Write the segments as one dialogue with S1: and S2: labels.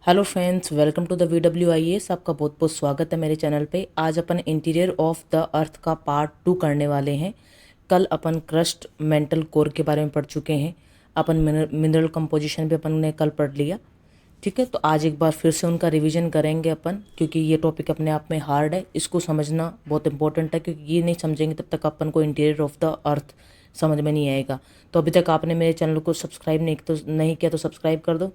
S1: Hello friends, welcome to the VWIS। आपका बहुत बहुत स्वागत है मेरे चैनल पे। आज अपन इंटीरियर ऑफ द अर्थ का पार्ट 2 करने वाले हैं। कल अपन क्रस्ट मेंटल कोर के बारे में पढ़ चुके हैं। अपन मिनरल कंपोजिशन भी अपन ने कल पढ़ लिया। ठीक है, तो आज एक बार फिर से उनका रिवीजन करेंगे अपन, क्योंकि ये टॉपिक अपने आप में हार्ड है। इसको समझना बहुत इंपॉर्टेंट है, क्योंकि ये नहीं समझेंगे तब तक अपन को इंटीरियर ऑफ द अर्थ समझ में नहीं आएगा। तो अभी तक आपने मेरे चैनल को सब्सक्राइब नहीं किया तो सब्सक्राइब कर दो।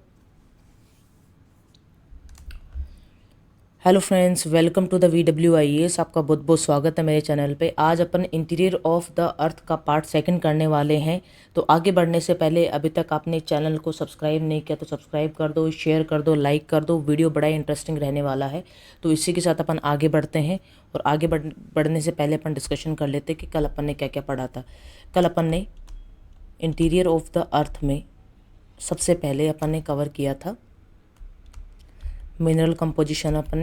S1: Hello friends, welcome to the VWIS। आपका बहुत बहुत स्वागत है मेरे चैनल पे। आज अपन इंटीरियर ऑफ द अर्थ का पार्ट 2 करने वाले हैं। तो आगे बढ़ने से पहले अभी तक आपने चैनल को सब्सक्राइब नहीं किया तो सब्सक्राइब कर दो, शेयर कर दो, लाइक कर दो। वीडियो बड़ा इंटरेस्टिंग रहने वाला है। तो इसी के साथ अपन आगे बढ़ते हैं। और आगे बढ़ने से पहले अपन डिस्कशन कर लेते हैं कि कल अपन ने क्या क्या पढ़ा था। कल अपन ने इंटीरियर ऑफ द अर्थ में सबसे पहले अपन ने कवर किया था मिनरल कंपोजिशन। अपन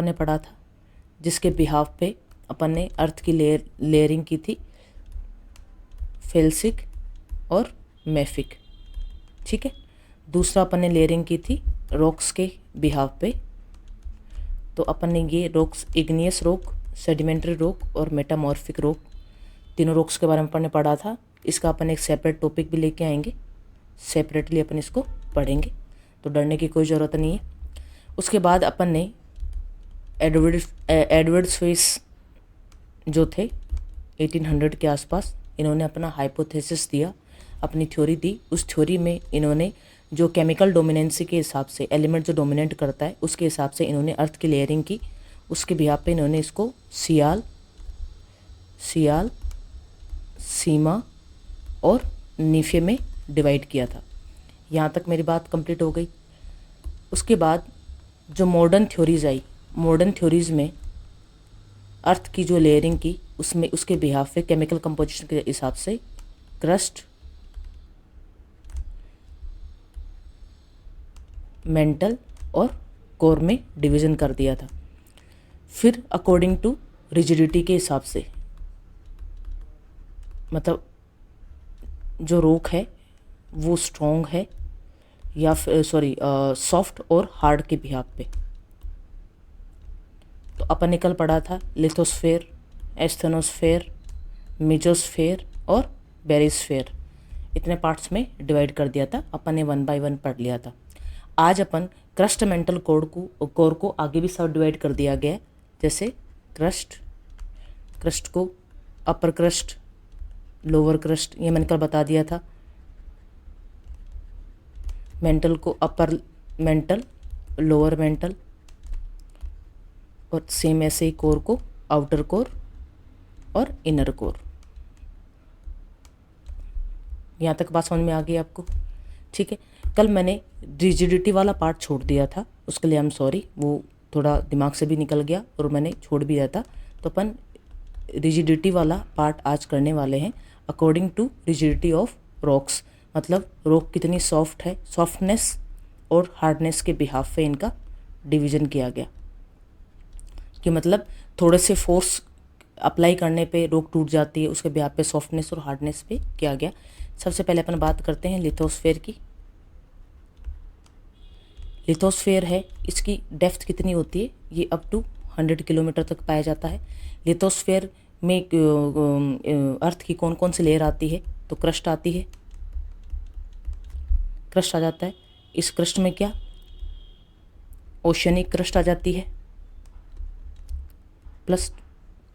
S1: ने पढ़ा था, जिसके बिहाफ पे अपन ने अर्थ की लेयरिंग की थी, फेल्सिक और मेफिक। ठीक है, दूसरा अपन ने लेयरिंग की थी रॉक्स के बिहाफ पे। तो अपन ने ये rocks, igneous rock, sedimentary rock और मेटामॉर्फिक रॉक, तीनों रॉक्स के बारे में अपन ने पढ़ा था। इसका अपन एक सेपरेट टॉपिक भी लेके आएंगे, सेपरेटली अपन इसको पढ़ेंगे, तो डरने की कोई ज़रूरत नहीं है। उसके बाद अपन ने एडवर्ड स्विस जो थे 1800 के आसपास, इन्होंने अपना हाइपोथेसिस दिया, अपनी थ्योरी दी। उस थ्योरी में इन्होंने जो केमिकल डोमिनेंसी के हिसाब से, एलिमेंट जो डोमिनेट करता है उसके हिसाब से इन्होंने अर्थ की लेयरिंग की। उसके बिहाफ पे इन्होंने इसको सियाल, सीमा और नीफे में डिवाइड किया था। यहाँ तक मेरी बात कंप्लीट हो गई। उसके बाद जो मॉडर्न थ्योरीज आई, मॉडर्न थ्योरीज में अर्थ की जो लेयरिंग की, उसमें उसके बिहाफ पे केमिकल कंपोजिशन के हिसाब से क्रस्ट, मेंटल और कोर में डिवीज़न कर दिया था। फिर अकॉर्डिंग टू रिजिडिटी के हिसाब से, मतलब जो रॉक है वो स्ट्रॉन्ग है या फिर सॉफ्ट और हार्ड के बिहाफ पे। तो अपन ने कल पढ़ा था लिथोस्फेयर, एस्थेनोस्फेयर, मेजोस्फेयर और बेरिस्फेयर, इतने पार्ट्स में डिवाइड कर दिया था। अपन ने 1 बाय 1 पढ़ लिया था। आज अपन क्रस्ट मेंटल कोर को आगे भी सब डिवाइड कर दिया गया है। जैसे क्रस्ट को अपर क्रस्ट, लोअर क्रस्ट, ये मैंने कल बता दिया था। मेंटल को अपर मेंटल, लोअर मेंटल, और सेम ऐसे ही कोर को आउटर कोर और इनर कोर। यहाँ तक बात समझ में आ गई आपको? ठीक है। कल मैंने रिजिडिटी वाला पार्ट छोड़ दिया था, उसके लिए आई एम सॉरी, वो थोड़ा दिमाग से भी निकल गया और मैंने छोड़ भी दिया था। तो अपन रिजिडिटी वाला पार्ट आज करने वाले हैं, according to rigidity of rocks. मतलब रॉक कितनी सॉफ्ट है, सॉफ्टनेस और हार्डनेस के बिहाफ पे इनका डिवीज़न किया गया, कि मतलब थोड़े से फोर्स अप्लाई करने पे रॉक टूट जाती है, उसके बिहाफ पे सॉफ्टनेस और हार्डनेस पे किया गया। सबसे पहले अपन बात करते हैं लिथोस्फेयर की। लिथोस्फेयर है, इसकी डेप्थ कितनी होती है? ये अप टू 100 किलोमीटर तक पाया जाता है। लिथोस्फेयर में अर्थ की कौन कौन सी लेयर आती है? तो क्रस्ट आती है, क्रस्ट आ जाता है। इस क्रस्ट में क्या ओशियनिक क्रस्ट आ जाती है, प्लस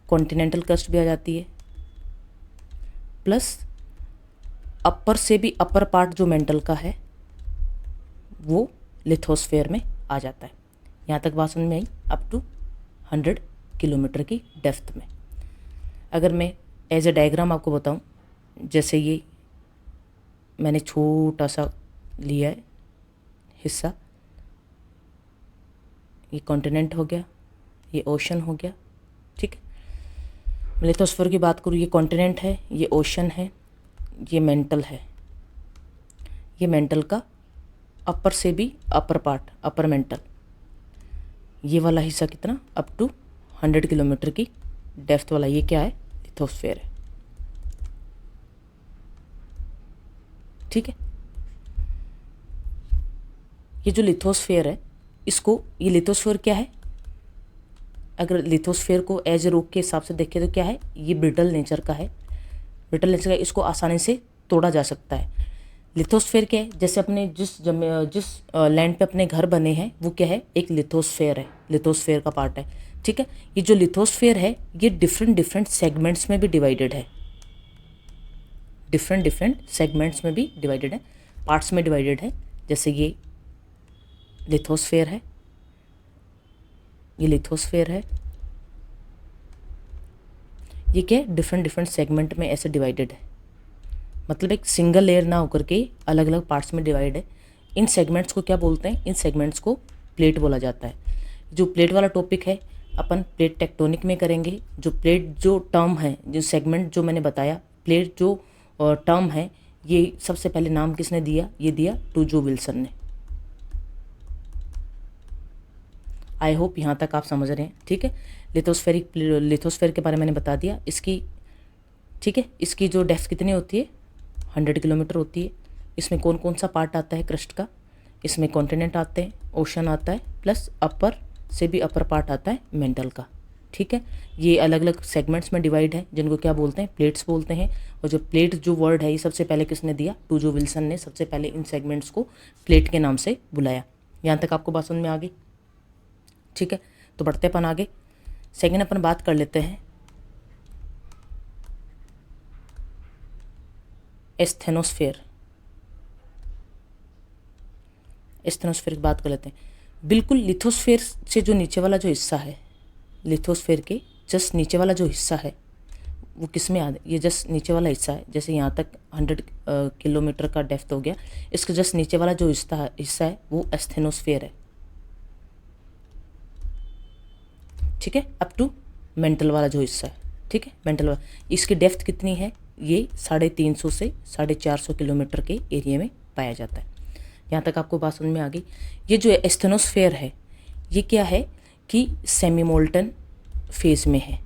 S1: कॉन्टिनेंटल क्रस्ट भी आ जाती है, प्लस अपर से भी अपर पार्ट जो मेंटल का है वो लिथोस्फेयर में आ जाता है। यहाँ तक बात समझ में आई? अप टू 100 किलोमीटर की डेप्थ में। अगर मैं एज ए डायग्राम आपको बताऊं, जैसे ये मैंने छोटा सा लिया है हिस्सा, ये कॉन्टिनेंट हो गया, ये ओशन हो गया। ठीक है, लिथोस्फीयर की बात करूँ, ये कॉन्टिनेंट है, ये ओशन है, ये मेंटल है। ये मेंटल का अपर से भी अपर पार्ट, अपर मेंटल, ये वाला हिस्सा कितना? अप टू 100 किलोमीटर की डेप्थ वाला, ये क्या है? लिथोस्फीयर है। ठीक है। ये जो लिथोस्फेयर है, इसको, ये लिथोस्फेयर क्या है, अगर लिथोस्फेयर को एज ए रॉक के हिसाब से देखें तो क्या है, ये ब्रिटल नेचर का है, ब्रिटल नेचर का, इसको आसानी से तोड़ा जा सकता है। लिथोस्फेयर क्या है, जैसे अपने जिस लैंड पे अपने घर बने हैं वो क्या है, एक लिथोस्फेयर है, लिथोस्फेयर का पार्ट है, ठीक है। ये जो लिथोस्फेयर है ये डिफरेंट सेगमेंट्स में भी डिवाइडेड है, डिफरेंट सेगमेंट्स में भी डिवाइडेड है, पार्ट्स में डिवाइडेड है। जैसे ये लिथोस्फेयर है, ये लिथोस्फेयर है, ये क्या है, डिफरेंट सेगमेंट में ऐसे डिवाइडेड है, मतलब एक सिंगल लेयर ना होकर के अलग अलग पार्ट्स में डिवाइड है। इन सेगमेंट्स को क्या बोलते हैं, इन सेगमेंट्स को प्लेट बोला जाता है। जो प्लेट वाला टॉपिक है अपन प्लेट टेक्टोनिक में करेंगे। जो प्लेट जो टर्म है, जो सेगमेंट जो मैंने बताया, प्लेट जो टर्म है, ये सबसे पहले नाम किसने दिया, ये दिया टूजो विल्सन ने। आई होप यहाँ तक आप समझ रहे हैं, ठीक है। लिथोस्फेयर के बारे में मैंने बता दिया, इसकी, ठीक है, इसकी जो डेप्थ कितनी होती है, 100 किलोमीटर होती है। इसमें कौन कौन सा पार्ट आता है क्रस्ट का, इसमें कॉन्टिनेंट आते हैं, ओशन आता है, प्लस अपर से भी अपर पार्ट आता है मेंटल का, ठीक है। ये अलग अलग सेगमेंट्स में डिवाइड है, जिनको क्या बोलते हैं, प्लेट्स बोलते हैं। और जो प्लेट जो वर्ड है ये सबसे पहले किसने दिया, टूजो विल्सन ने सबसे पहले इन सेगमेंट्स को प्लेट के नाम से बुलाया। यहाँ तक आपको बात समझ में आ गई, ठीक है। तो बढ़ते अपन आगे, सेकेंड अपन बात कर लेते हैं एस्थेनोस्फेयर। एस्थेनोस्फेयर की बात कर लेते हैं। बिल्कुल लिथोस्फेयर से जो नीचे वाला जो हिस्सा है, लिथोस्फेयर के जस्ट नीचे वाला जो हिस्सा है वो किस में ये जस्ट नीचे वाला हिस्सा है। जैसे यहाँ तक 100 किलोमीटर का डेप्थ हो गया, इसके जस्ट नीचे वाला जो हिस्सा है वो एस्थेनोस्फेयर है, ठीक है। अप टू मेंटल वाला जो हिस्सा है, ठीक है, मेंटल वाला, इसकी डेप्थ कितनी है, ये 350 से 450 किलोमीटर के एरिया में पाया जाता है। यहाँ तक आपको बात समझ में आ गई। ये जो एस्थेनोस्फेयर है ये क्या है कि सेमी मोल्टन फेज में है,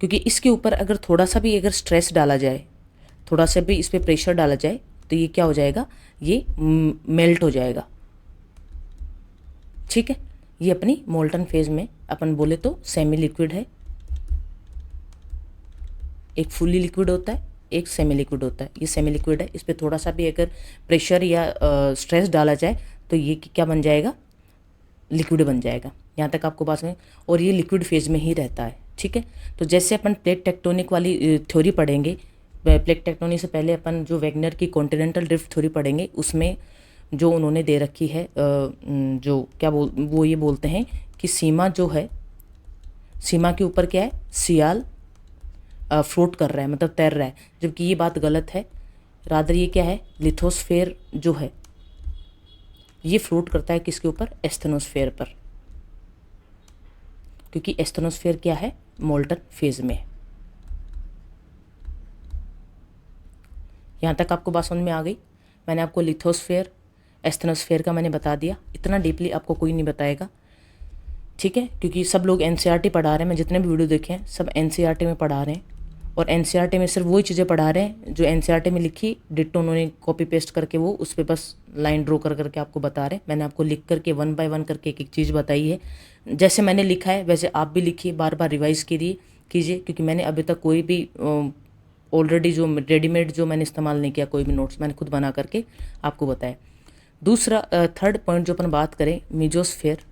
S1: क्योंकि इसके ऊपर अगर थोड़ा सा भी अगर स्ट्रेस डाला जाए, थोड़ा सा भी इस पर प्रेशर डाला जाए तो ये क्या हो जाएगा, ये मेल्ट हो जाएगा, ठीक है। ये अपनी मोल्टन फेज में अपन बोले तो सेमी लिक्विड है, एक फुल्ली लिक्विड होता है, एक सेमी लिक्विड होता है। ये सेमी लिक्विड है, इस पर थोड़ा सा भी अगर प्रेशर या स्ट्रेस डाला जाए तो ये क्या बन जाएगा, लिक्विड बन जाएगा। यहाँ तक आपको बात समझ, और ये लिक्विड फेज में ही रहता है, ठीक है। तो जैसे अपन प्लेट टेक्टोनिक वाली थ्योरी पढ़ेंगे, प्लेट टेक्टोनिक से पहले अपन जो वैगनर की कॉन्टिनेंटल ड्रिफ्ट थ्योरी पढ़ेंगे, उसमें जो उन्होंने दे रखी है, जो क्या वो ये बोलते हैं कि सीमा जो है, सीमा के ऊपर क्या है, सियाल फ्लोट कर रहा है, मतलब तैर रहा है, जबकि ये बात गलत है। रादर ये क्या है, लिथोस्फेयर जो है ये फ्लोट करता है किसके ऊपर, एस्थेनोस्फेयर पर, क्योंकि एस्थेनोस्फेयर क्या है, मोल्टन फेज में है। यहाँ तक आपको बात समझ में आ गई। मैंने आपको लिथोस्फेयर एस्थेनोस्फेयर का मैंने बता दिया, इतना डीपली आपको कोई नहीं बताएगा, ठीक है, क्योंकि सब लोग एनसीईआरटी पढ़ा रहे हैं। मैं जितने भी वीडियो देखे हैं सब एनसीईआरटी में पढ़ा रहे हैं, और एनसीईआरटी में सिर्फ वही चीज़ें पढ़ा रहे हैं जो एनसीईआरटी में लिखी, डिट्टो उन्होंने कॉपी पेस्ट करके वो उस पर बस लाइन ड्रॉ कर करके आपको बता रहे हैं। मैंने आपको लिख करके 1 बाय 1 करके एक एक चीज़ बताई है। जैसे मैंने लिखा है वैसे आप भी लिखिए, बार बार रिवाइज़ कीजिए, क्योंकि मैंने अभी तक कोई भी ऑलरेडी जो रेडीमेड जो मैंने इस्तेमाल नहीं किया, कोई भी नोट्स मैंने खुद बना करके आपको बताया। दूसरा थर्ड पॉइंट जो अपन बात करें, मीजोस्फेयर।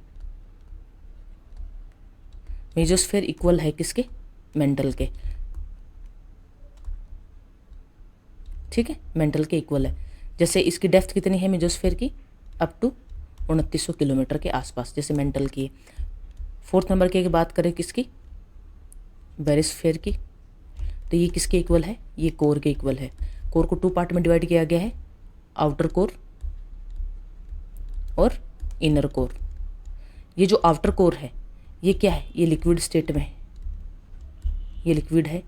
S1: मीजोस्फेयर इक्वल है किसके, मेंटल के, ठीक है, मेंटल के इक्वल है। जैसे इसकी डेप्थ कितनी है मीजोस्फेयर की, अप टू 2900 किलोमीटर के आसपास, जैसे मेंटल की है। फोर्थ नंबर की बात करें किसकी, बेरिस्फेयर की, तो ये किसके इक्वल है, ये कोर के इक्वल है। कोर को 2 पार्ट में डिवाइड किया गया है, आउटर कोर और इनर कोर। ये जो आउटर कोर है ये क्या है, ये लिक्विड स्टेट में है, ये लिक्विड है,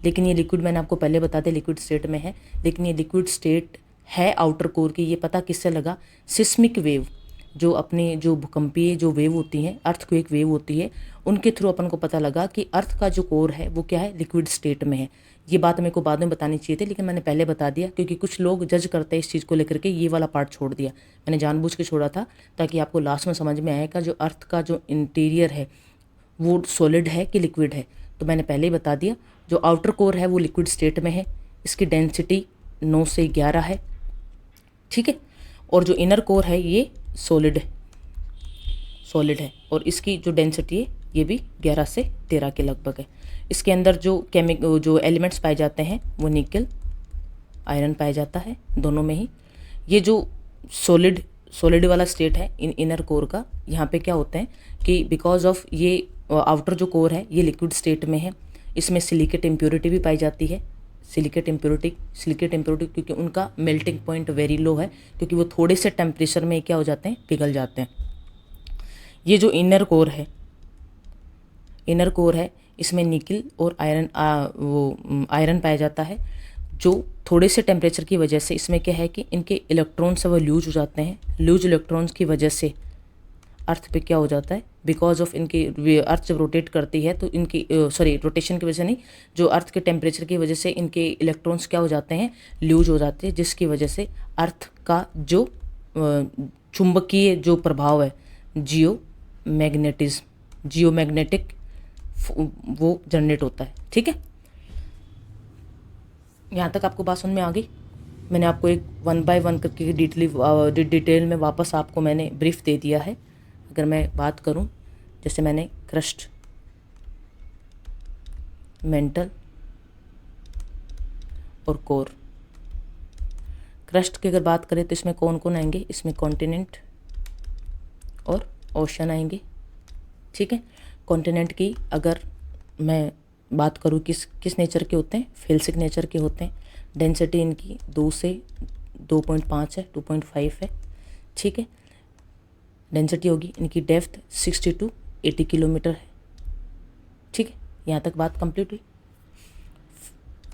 S1: लेकिन ये लिक्विड मैंने आपको पहले बता दिया लिक्विड स्टेट में है, लेकिन ये लिक्विड स्टेट है आउटर कोर की, ये पता किससे लगा, सिस्मिक वेव। जो अपने जो भूकंपीय जो वेव होती हैं, अर्थक्वेक वेव होती है, उनके थ्रू अपन को पता लगा कि अर्थ का जो कोर है वो क्या है, लिक्विड स्टेट में है। ये बात मेरे को बाद में बतानी चाहिए थी, लेकिन मैंने पहले बता दिया क्योंकि कुछ लोग जज करते हैं इस चीज़ को लेकर के, ये वाला पार्ट छोड़ दिया मैंने, जानबूझ के छोड़ा था ताकि आपको लास्ट में समझ में आएगा जो अर्थ का जो इंटीरियर है वो सॉलिड है कि लिक्विड है। तो मैंने पहले ही बता दिया, जो आउटर कोर है वो लिक्विड स्टेट में है, इसकी डेंसिटी 9 से 11 है, ठीक है। और जो इनर कोर है ये सॉलिड है और इसकी जो डेंसिटी है ये भी 11 से 13 के लगभग है। इसके अंदर जो एलिमेंट्स पाए जाते हैं वो निकल, आयरन पाया जाता है, दोनों में ही। ये जो सॉलिड वाला स्टेट है इनर कोर का, यहाँ पे क्या होता है कि बिकॉज ऑफ ये आउटर जो कोर है ये लिक्विड स्टेट में है, इसमें सिलिकेट इम्प्योरिटी भी पाई जाती है। सिलिकेट इम्प्योरिटी क्योंकि उनका मेल्टिंग पॉइंट वेरी लो है, क्योंकि वो थोड़े से टेम्परेचर में क्या हो जाते हैं, पिघल जाते हैं। ये जो इनर कोर है इसमें निकल और आयरन पाया जाता है, जो थोड़े से टेम्परेचर की वजह से इसमें क्या है कि इनके इलेक्ट्रॉन्स वो लूज हो जाते हैं। लूज इलेक्ट्रॉन्स की वजह से अर्थ पे क्या हो जाता है, बिकॉज ऑफ इनकी अर्थ जब रोटेट करती है तो इनकी रोटेशन की वजह से नहीं, जो अर्थ के टेम्परेचर की वजह से इनके इलेक्ट्रॉन्स क्या हो जाते हैं, लूज हो जाते हैं, जिसकी वजह से अर्थ का जो चुंबकीय जो प्रभाव है, जियोमैग्नेटिक वो जनरेट होता है, ठीक है। यहाँ तक आपको बात समझ में आ गई। मैंने आपको एक 1 बाय 1 करके डिटेल में वापस आपको मैंने ब्रीफ दे दिया है। अगर मैं बात करूं, जैसे मैंने क्रस्ट, मेंटल और कोर। क्रस्ट की अगर बात करें तो इसमें कौन कौन आएंगे, इसमें कॉन्टिनेंट और ओशन आएंगे, ठीक है। कॉन्टिनेंट की अगर मैं बात करूँ किस नेचर के होते हैं, फेल्सिक नेचर के होते हैं। डेंसिटी इनकी 2 से 2.5 है, 2.5 है, ठीक है। डेंसिटी होगी, इनकी डेप्थ 60 to 80 किलोमीटर है, ठीक है। यहाँ तक बात कंप्लीट हुई।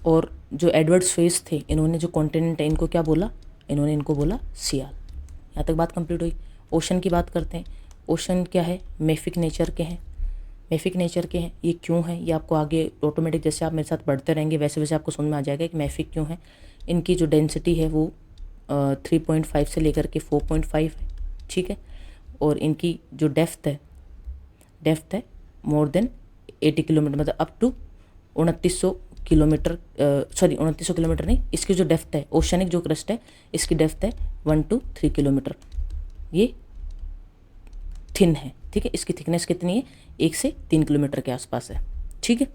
S1: और जो एडवर्ड स्वेस थे, इन्होंने जो कॉन्टिनेंट है इनको क्या बोला, इन्होंने इनको बोला सियाल। यहाँ तक बात कंप्लीट हुई। ओशन की बात करते हैं। ओशन क्या है, मेफिक नेचर के हैं। ये क्यों है, ये आपको आगे ऑटोमेटिक जैसे आप मेरे साथ बढ़ते रहेंगे वैसे वैसे आपको समझ में आ जाएगा कि मेफिक क्यों है। इनकी जो डेंसिटी है वो 3.5 से लेकर के 4.5 है, ठीक है। और इनकी जो डेप्थ है मोर देन 80 किलोमीटर, मतलब अप टू 2900 किलोमीटर, 2900 किलोमीटर नहीं, इसकी जो डेप्थ है, ओशनिक जो क्रस्ट है इसकी डेप्थ है 1 to 3 किलोमीटर। ये थिन है, ठीक है। इसकी थिकनेस कितनी है, 1 से 3 किलोमीटर के आसपास है, ठीक है।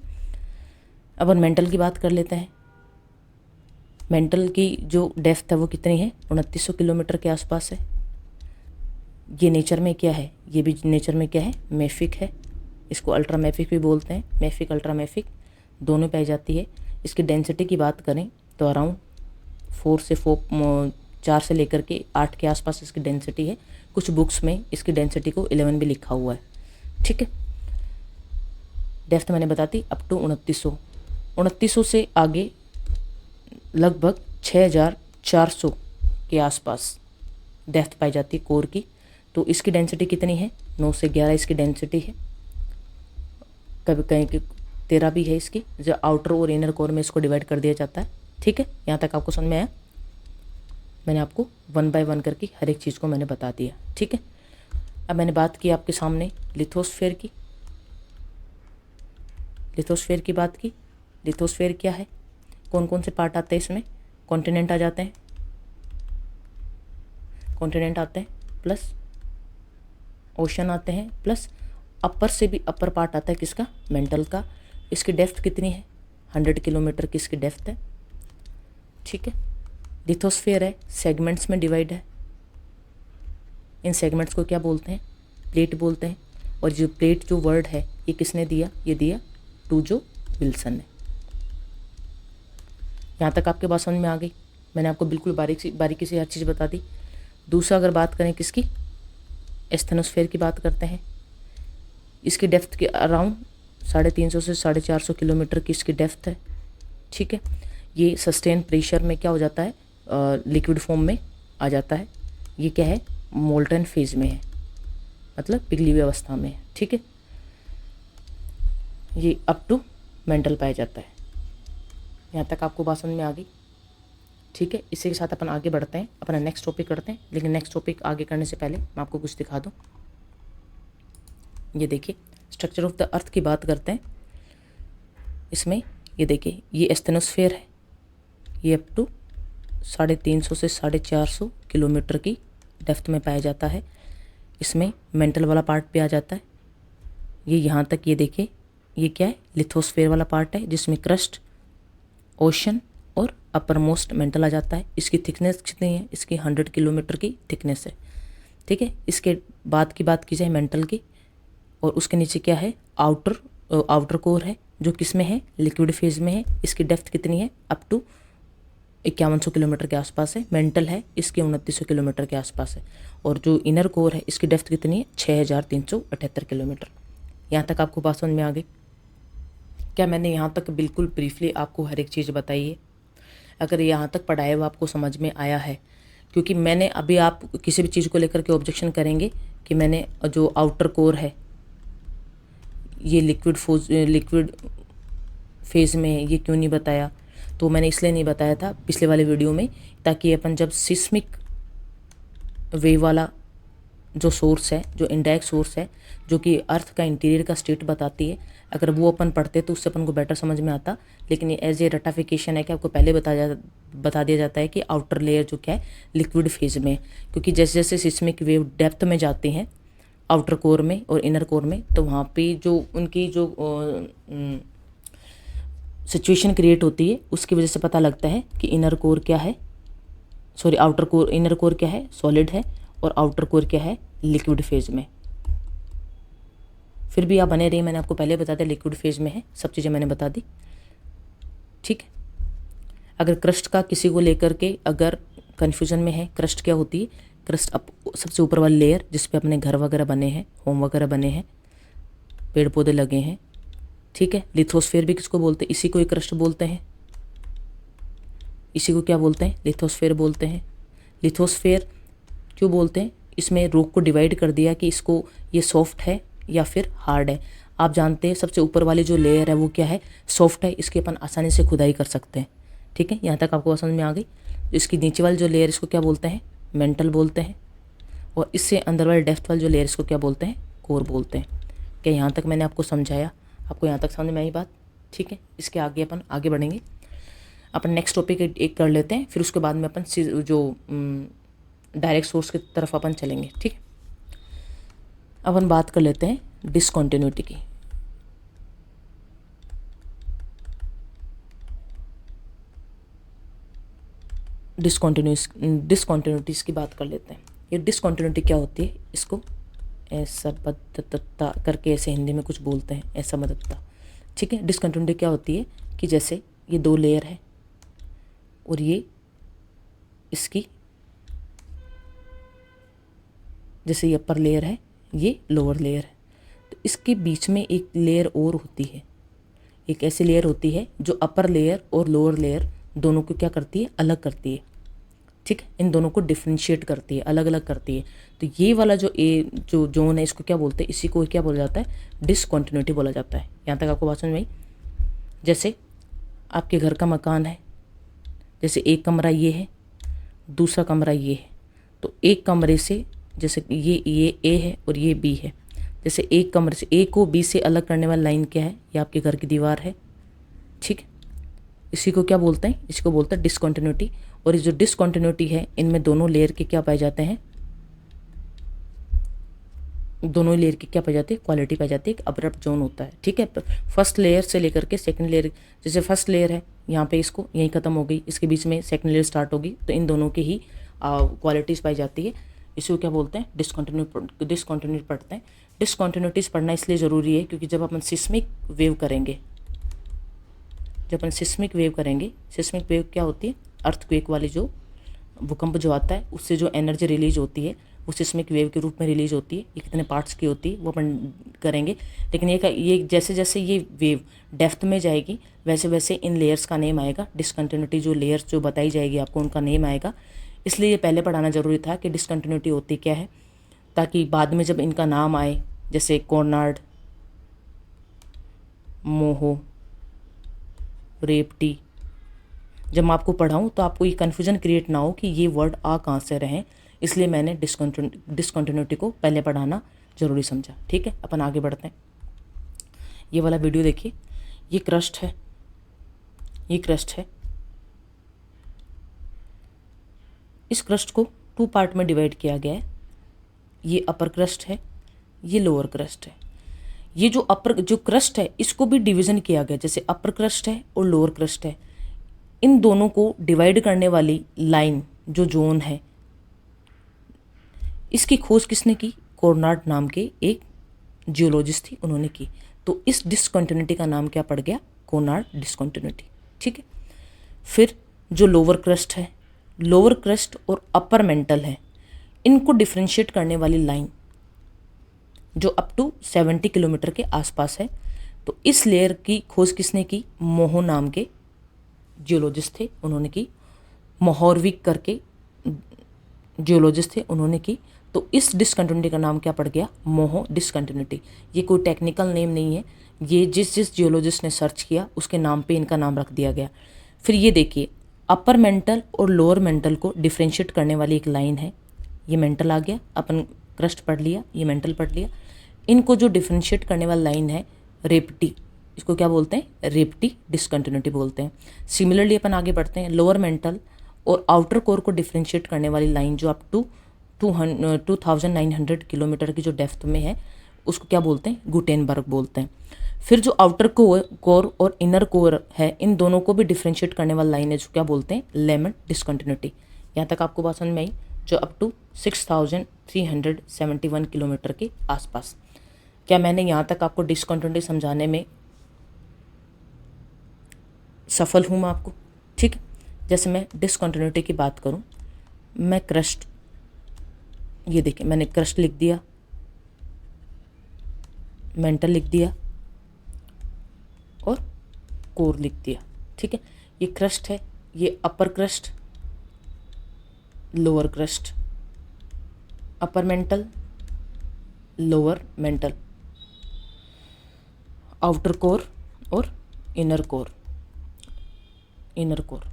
S1: अब हम मेंटल की बात कर लेते हैं। मेंटल की जो डेप्थ है वो कितनी है, 2900 किलोमीटर के आसपास है। ये नेचर में क्या है, ये भी नेचर में क्या है, मेफिक है। इसको अल्ट्रा मेफिक भी बोलते हैं, मेफिक अल्ट्रा मेफिक दोनों पाई जाती है। इसकी डेंसिटी की बात करें तो अराउंड 4 से लेकर के 8 के आसपास इसकी डेंसिटी है। कुछ बुक्स में इसकी डेंसिटी को 11 भी लिखा हुआ है, ठीक है। डेप्थ मैंने बताती अप टू 2900 से आगे लगभग 6400 के आसपास डेप्थ पाई जाती है कोर की। तो इसकी डेंसिटी कितनी है, 9 से 11 इसकी डेंसिटी है। कभी कहीं 13 भी है इसकी, जो आउटर और इनर कोर में इसको डिवाइड कर दिया जाता है, ठीक है। यहाँ तक आपको समझ में आया। मैंने आपको 1 बाय 1 करके हर एक चीज़ को मैंने बता दिया, ठीक है। अब मैंने बात की आपके सामने लिथोस्फीयर की बात की। लिथोस्फीयर क्या है, कौन कौन से पार्ट आते हैं इसमें, कॉन्टिनेंट आ जाते हैं, प्लस ओशन आते हैं, प्लस अपर से भी अपर पार्ट आता है किसका, मेंटल का। इसकी डेप्थ कितनी है, 100 किलोमीटर की इसकी डेप्थ है, ठीक है। लिथोस्फीयर है, सेगमेंट्स में डिवाइड है। इन सेगमेंट्स को क्या बोलते हैं, प्लेट बोलते हैं। और जो प्लेट जो वर्ड है ये किसने दिया, ये दिया टूजो विल्सन ने। यहाँ तक आपके बात समझ में आ गई। मैंने आपको बिल्कुल बारीकी से हर चीज़ बता दी। दूसरा अगर बात करें किसकी, एस्थेनोस्फीयर की बात करते हैं। इसकी डेप्थ के अराउंड 350 से 450 किलोमीटर की इसकी डेप्थ है, ठीक है। ये सस्टेन प्रेशर में क्या हो जाता है, लिक्विड फॉर्म में आ जाता है। ये क्या है, मोल्टन फेज में है, मतलब पिघली हुई अवस्था में है। ठीक है, ये अप टू मेंटल पाया जाता है। यहाँ तक आपको बात समझ में आ गई? ठीक है, इसी के साथ अपन आगे बढ़ते हैं, अपना नेक्स्ट टॉपिक करते हैं। लेकिन नेक्स्ट टॉपिक आगे करने से पहले मैं आपको कुछ दिखा दूँ। ये देखिए, स्ट्रक्चर ऑफ द अर्थ की बात करते हैं। इसमें ये देखिए, ये एस्थेनोस्फेयर है, ये अप टू 350 से 450 किलोमीटर की डेप्थ में पाया जाता है। इसमें मेंटल वाला पार्ट भी आ जाता है। ये यहाँ तक, ये देखिए, ये क्या है, लिथोस्फेयर वाला पार्ट है, जिसमें क्रस्ट, ओशन और अपर मोस्ट मेंटल आ जाता है। इसकी थिकनेस कितनी है? इसकी 100 किलोमीटर की थिकनेस है। ठीक है, इसके बाद की बात की जाए मेंटल की, और उसके नीचे क्या है, आउटर कोर है, जो किस में है, लिक्विड फेज में है। इसकी डेप्थ कितनी है? अप टू 5100 किलोमीटर के आसपास है। मेंटल है, इसके 2900 किलोमीटर के आसपास है। और जो इनर कोर है, इसकी डेप्थ कितनी है? 6378 किलोमीटर। यहाँ तक आपको बात समझ में आ गई? क्या मैंने यहाँ तक बिल्कुल ब्रीफली आपको हर एक चीज़ बताई है? अगर यहाँ तक पढ़ाया हुआ आपको समझ में आया है, क्योंकि मैंने अभी, आप किसी भी चीज़ को लेकर के ऑब्जेक्शन करेंगे कि मैंने जो आउटर कोर है ये लिक्विड फेज में है, ये क्यों नहीं बताया? तो मैंने इसलिए नहीं बताया था पिछले वाले वीडियो में, ताकि अपन जब सिस्मिक वेव वाला जो सोर्स है, जो इनडायरेक्ट सोर्स है, जो कि अर्थ का इंटीरियर का स्टेट बताती है, अगर वो अपन पढ़ते तो उससे अपन को बेटर समझ में आता। लेकिन ये एज ए रटाफिकेशन है कि आपको पहले बता दिया जाता है कि आउटर लेयर जो क्या है, लिक्विड फेज में, क्योंकि जैसे जैसे सिस्मिक वेव डेप्थ में जाते हैं आउटर कोर में और इनर कोर में, तो वहाँ पे जो उनकी जो सिचुएशन क्रिएट होती है, उसकी वजह से पता लगता है कि इनर कोर क्या है, सॉरी इनर कोर क्या है, सॉलिड है, और आउटर कोर क्या है, लिक्विड फेज में। फिर भी आप बने रहिए, मैंने आपको पहले बता दिया लिक्विड फेज में है, सब चीज़ें मैंने बता दी। ठीक है, अगर क्रस्ट का किसी को लेकर के अगर कन्फ्यूजन में है, क्रस्ट क्या होती है? क्रस्ट सबसे ऊपर वाली लेयर, जिस पे अपने घर वगैरह बने हैं, होम वगैरह बने हैं, पेड़ पौधे लगे हैं। ठीक है, लिथोस्फेयर भी किसको बोलते हैं? इसी को एक क्रस्ट बोलते हैं। इसी को क्या बोलते हैं? लिथोस्फेयर बोलते हैं। लिथोस्फेयर क्यों बोलते हैं? इसमें रॉक को डिवाइड कर दिया कि इसको, ये सॉफ्ट है या फिर हार्ड है। आप जानते हैं सबसे ऊपर वाली जो लेयर है वो क्या है, सॉफ्ट है, इसकी अपन आसानी से खुदाई कर सकते हैं। ठीक है, यहाँ तक आपको समझ में आ गई? इसकी नीचे वाली जो लेयर, इसको क्या बोलते हैं? मेंटल बोलते हैं। और इससे अंदर वाले डेप्थ वाली जो लेयर, इसको क्या बोलते हैं? कोर बोलते हैं। क्या यहाँ तक मैंने आपको समझाया? आपको यहाँ तक समझ में आई बात? ठीक है, इसके आगे अपन आगे बढ़ेंगे। अपन नेक्स्ट टॉपिक एक कर लेते हैं, फिर उसके बाद में अपन जो डायरेक्ट सोर्स की तरफ अपन चलेंगे। ठीक है, अपन बात कर लेते हैं डिसकंटिन्यूटी की। डिसकंटिन्यूटीज की बात कर लेते हैं। ये डिसकंटिन्यूटी क्या होती है? इसको ऐसा बद्धता करके ऐसे हिंदी में कुछ बोलते हैं, ऐसा मददता। ठीक है, डिसकंटिन्यूटी क्या होती है कि जैसे ये दो लेयर है और ये इसकी, जैसे ये अपर लेयर है, ये लोअर लेयर है, तो इसके बीच में एक लेयर और होती है। एक ऐसी लेयर होती है जो अपर लेयर और लोअर लेयर दोनों को क्या करती है? अलग करती है। ठीक है, इन दोनों को डिफ्रेंशिएट करती है, अलग अलग करती है। तो ये वाला जो जो जोन है, इसको क्या बोलते हैं? इसी को क्या बोला जाता है? डिसकंटिन्यूटी बोला जाता है। यहाँ तक आपको बात समझ में आई? जैसे आपके घर का मकान है, जैसे एक कमरा ये है, दूसरा कमरा ये है, तो एक कमरे से, जैसे ये ए है और ये बी है, जैसे एक कमरे से, ए को बी से अलग करने वाली लाइन क्या है? ये आपके घर की दीवार है। ठीक, इसी को क्या बोलते हैं? इसको बोलते हैं डिसकंटिन्यूटी। और ये जो डिसकंटिन्यूटी है, इनमें दोनों लेयर के क्या पाए जाते हैं? दोनों लेयर की क्या पाई जाती है? क्वालिटी पाई जाती है, एक अब्रप्ट जोन होता है। ठीक है, फर्स्ट लेयर से लेकर के सेकंड लेयर, जैसे फर्स्ट लेयर है यहाँ पे, इसको यहीं ख़त्म हो गई, इसके बीच में सेकंड लेयर स्टार्ट होगी, तो इन दोनों की ही क्वालिटीज़ पाई जाती है। इसको क्या बोलते हैं? डिसकंटिन्यूटी पढ़ते हैं। डिसकंटिन्यूटीज़ पढ़ना इसलिए ज़रूरी है क्योंकि जब अपन सिस्मिक वेव करेंगे, सिस्मिक वेव क्या होती है? अर्थक्वेक वाली जो भूकंप जो आता है, उससे जो एनर्जी रिलीज होती है, वो सिस्मिक वेव के रूप में रिलीज होती है। ये कितने पार्ट्स की होती है वो अपन करेंगे। लेकिन ये जैसे जैसे ये वेव डेप्थ में जाएगी, वैसे वैसे इन लेयर्स का नेम आएगा। डिसकंटिन्यूटी जो लेयर्स जो बताई जाएगी आपको, उनका नेम आएगा इसलिए ये पहले पढ़ाना ज़रूरी था कि डिसकंटिन्यूटी होती क्या है, ताकि बाद में जब इनका नाम आए, जैसे कोनार्ड, मोहो, रेपटी, जब मैं आपको पढ़ाऊँ तो आपको ये कन्फ्यूजन क्रिएट ना हो कि ये वर्ड आ कहाँ से रहे हैं, इसलिए मैंने डिसकंटिन्यूटी को पहले पढ़ाना ज़रूरी समझा। ठीक है, अपन आगे बढ़ते हैं। ये वाला वीडियो देखिए, ये क्रस्ट है, ये क्रस्ट है। इस क्रस्ट को 2 पार्ट में डिवाइड किया गया है। ये अपर क्रस्ट है, ये लोअर क्रस्ट है। ये जो क्रस्ट है इसको भी डिवीज़न किया गया, जैसे अपर क्रस्ट है और लोअर क्रस्ट है। इन दोनों को डिवाइड करने वाली लाइन जो जोन है, इसकी खोज किसने की? कोनार्ड नाम के एक जियोलॉजिस्ट थी, उन्होंने की। तो इस डिसकंटिन्यूटी का नाम क्या पड़ गया? Konrad discontinuity. ठीक है, फिर जो लोअर क्रस्ट है, लोअर क्रस्ट और अपर मेंटल है, इनको डिफ्रेंशिएट करने वाली लाइन जो अप टू 70 किलोमीटर के आसपास है, तो इस लेयर की खोज किसने की? मोहो नाम के जियोलॉजिस्ट थे, उन्होंने की। मोहोरविक करके जियोलॉजिस्ट थे, उन्होंने की। तो इस डिसकंटिन्यूटी का नाम क्या पड़ गया? मोहो डिसकंटिन्यूटी। ये कोई टेक्निकल नेम नहीं है, ये जिस जियोलॉजिस्ट ने सर्च किया उसके नाम पे इनका नाम रख दिया गया। फिर ये देखिए, अपर मेंटल और लोअर मेंटल को डिफ्रेंशिएट करने वाली एक लाइन है। ये मेंटल आ गया, अपन क्रस्ट पढ़ लिया, ये मेंटल पढ़ लिया। इनको जो डिफ्रेंशिएट करने वाली लाइन है रेप्टी, इसको क्या बोलते हैं? रेप्टी डिसकंटिन्यूटी बोलते हैं। सिमिलरली अपन आगे बढ़ते हैं, लोअर मेंटल और आउटर कोर को डिफ्रेंशिएट करने वाली लाइन जो अप टू 2900 किलोमीटर की जो डेप्थ में है, उसको क्या बोलते हैं? गुटेनबर्ग बोलते हैं। फिर जो आउटर कोर और इनर कोर है, इन दोनों को भी डिफ्रेंशिएट करने वाली लाइन है जो क्या बोलते हैं? Lemon discontinuity. यहाँ तक आपको बात समझ में आई? जो अप टू 6371 किलोमीटर के आसपास। क्या मैंने यहाँ तक आपको डिसकंटिन्यूटी समझाने में सफल हूँ मैं आपको? ठीक है, जैसे मैं डिसकंटिन्यूटी की बात करूँ, मैं क्रस्ट, ये देखिए मैंने क्रस्ट लिख दिया, मेंटल लिख दिया और कोर लिख दिया। ठीक है, ये क्रस्ट है, ये upper crust, lower crust, upper mantle, lower mantle, outer core और इनर कोर, इनर कोर।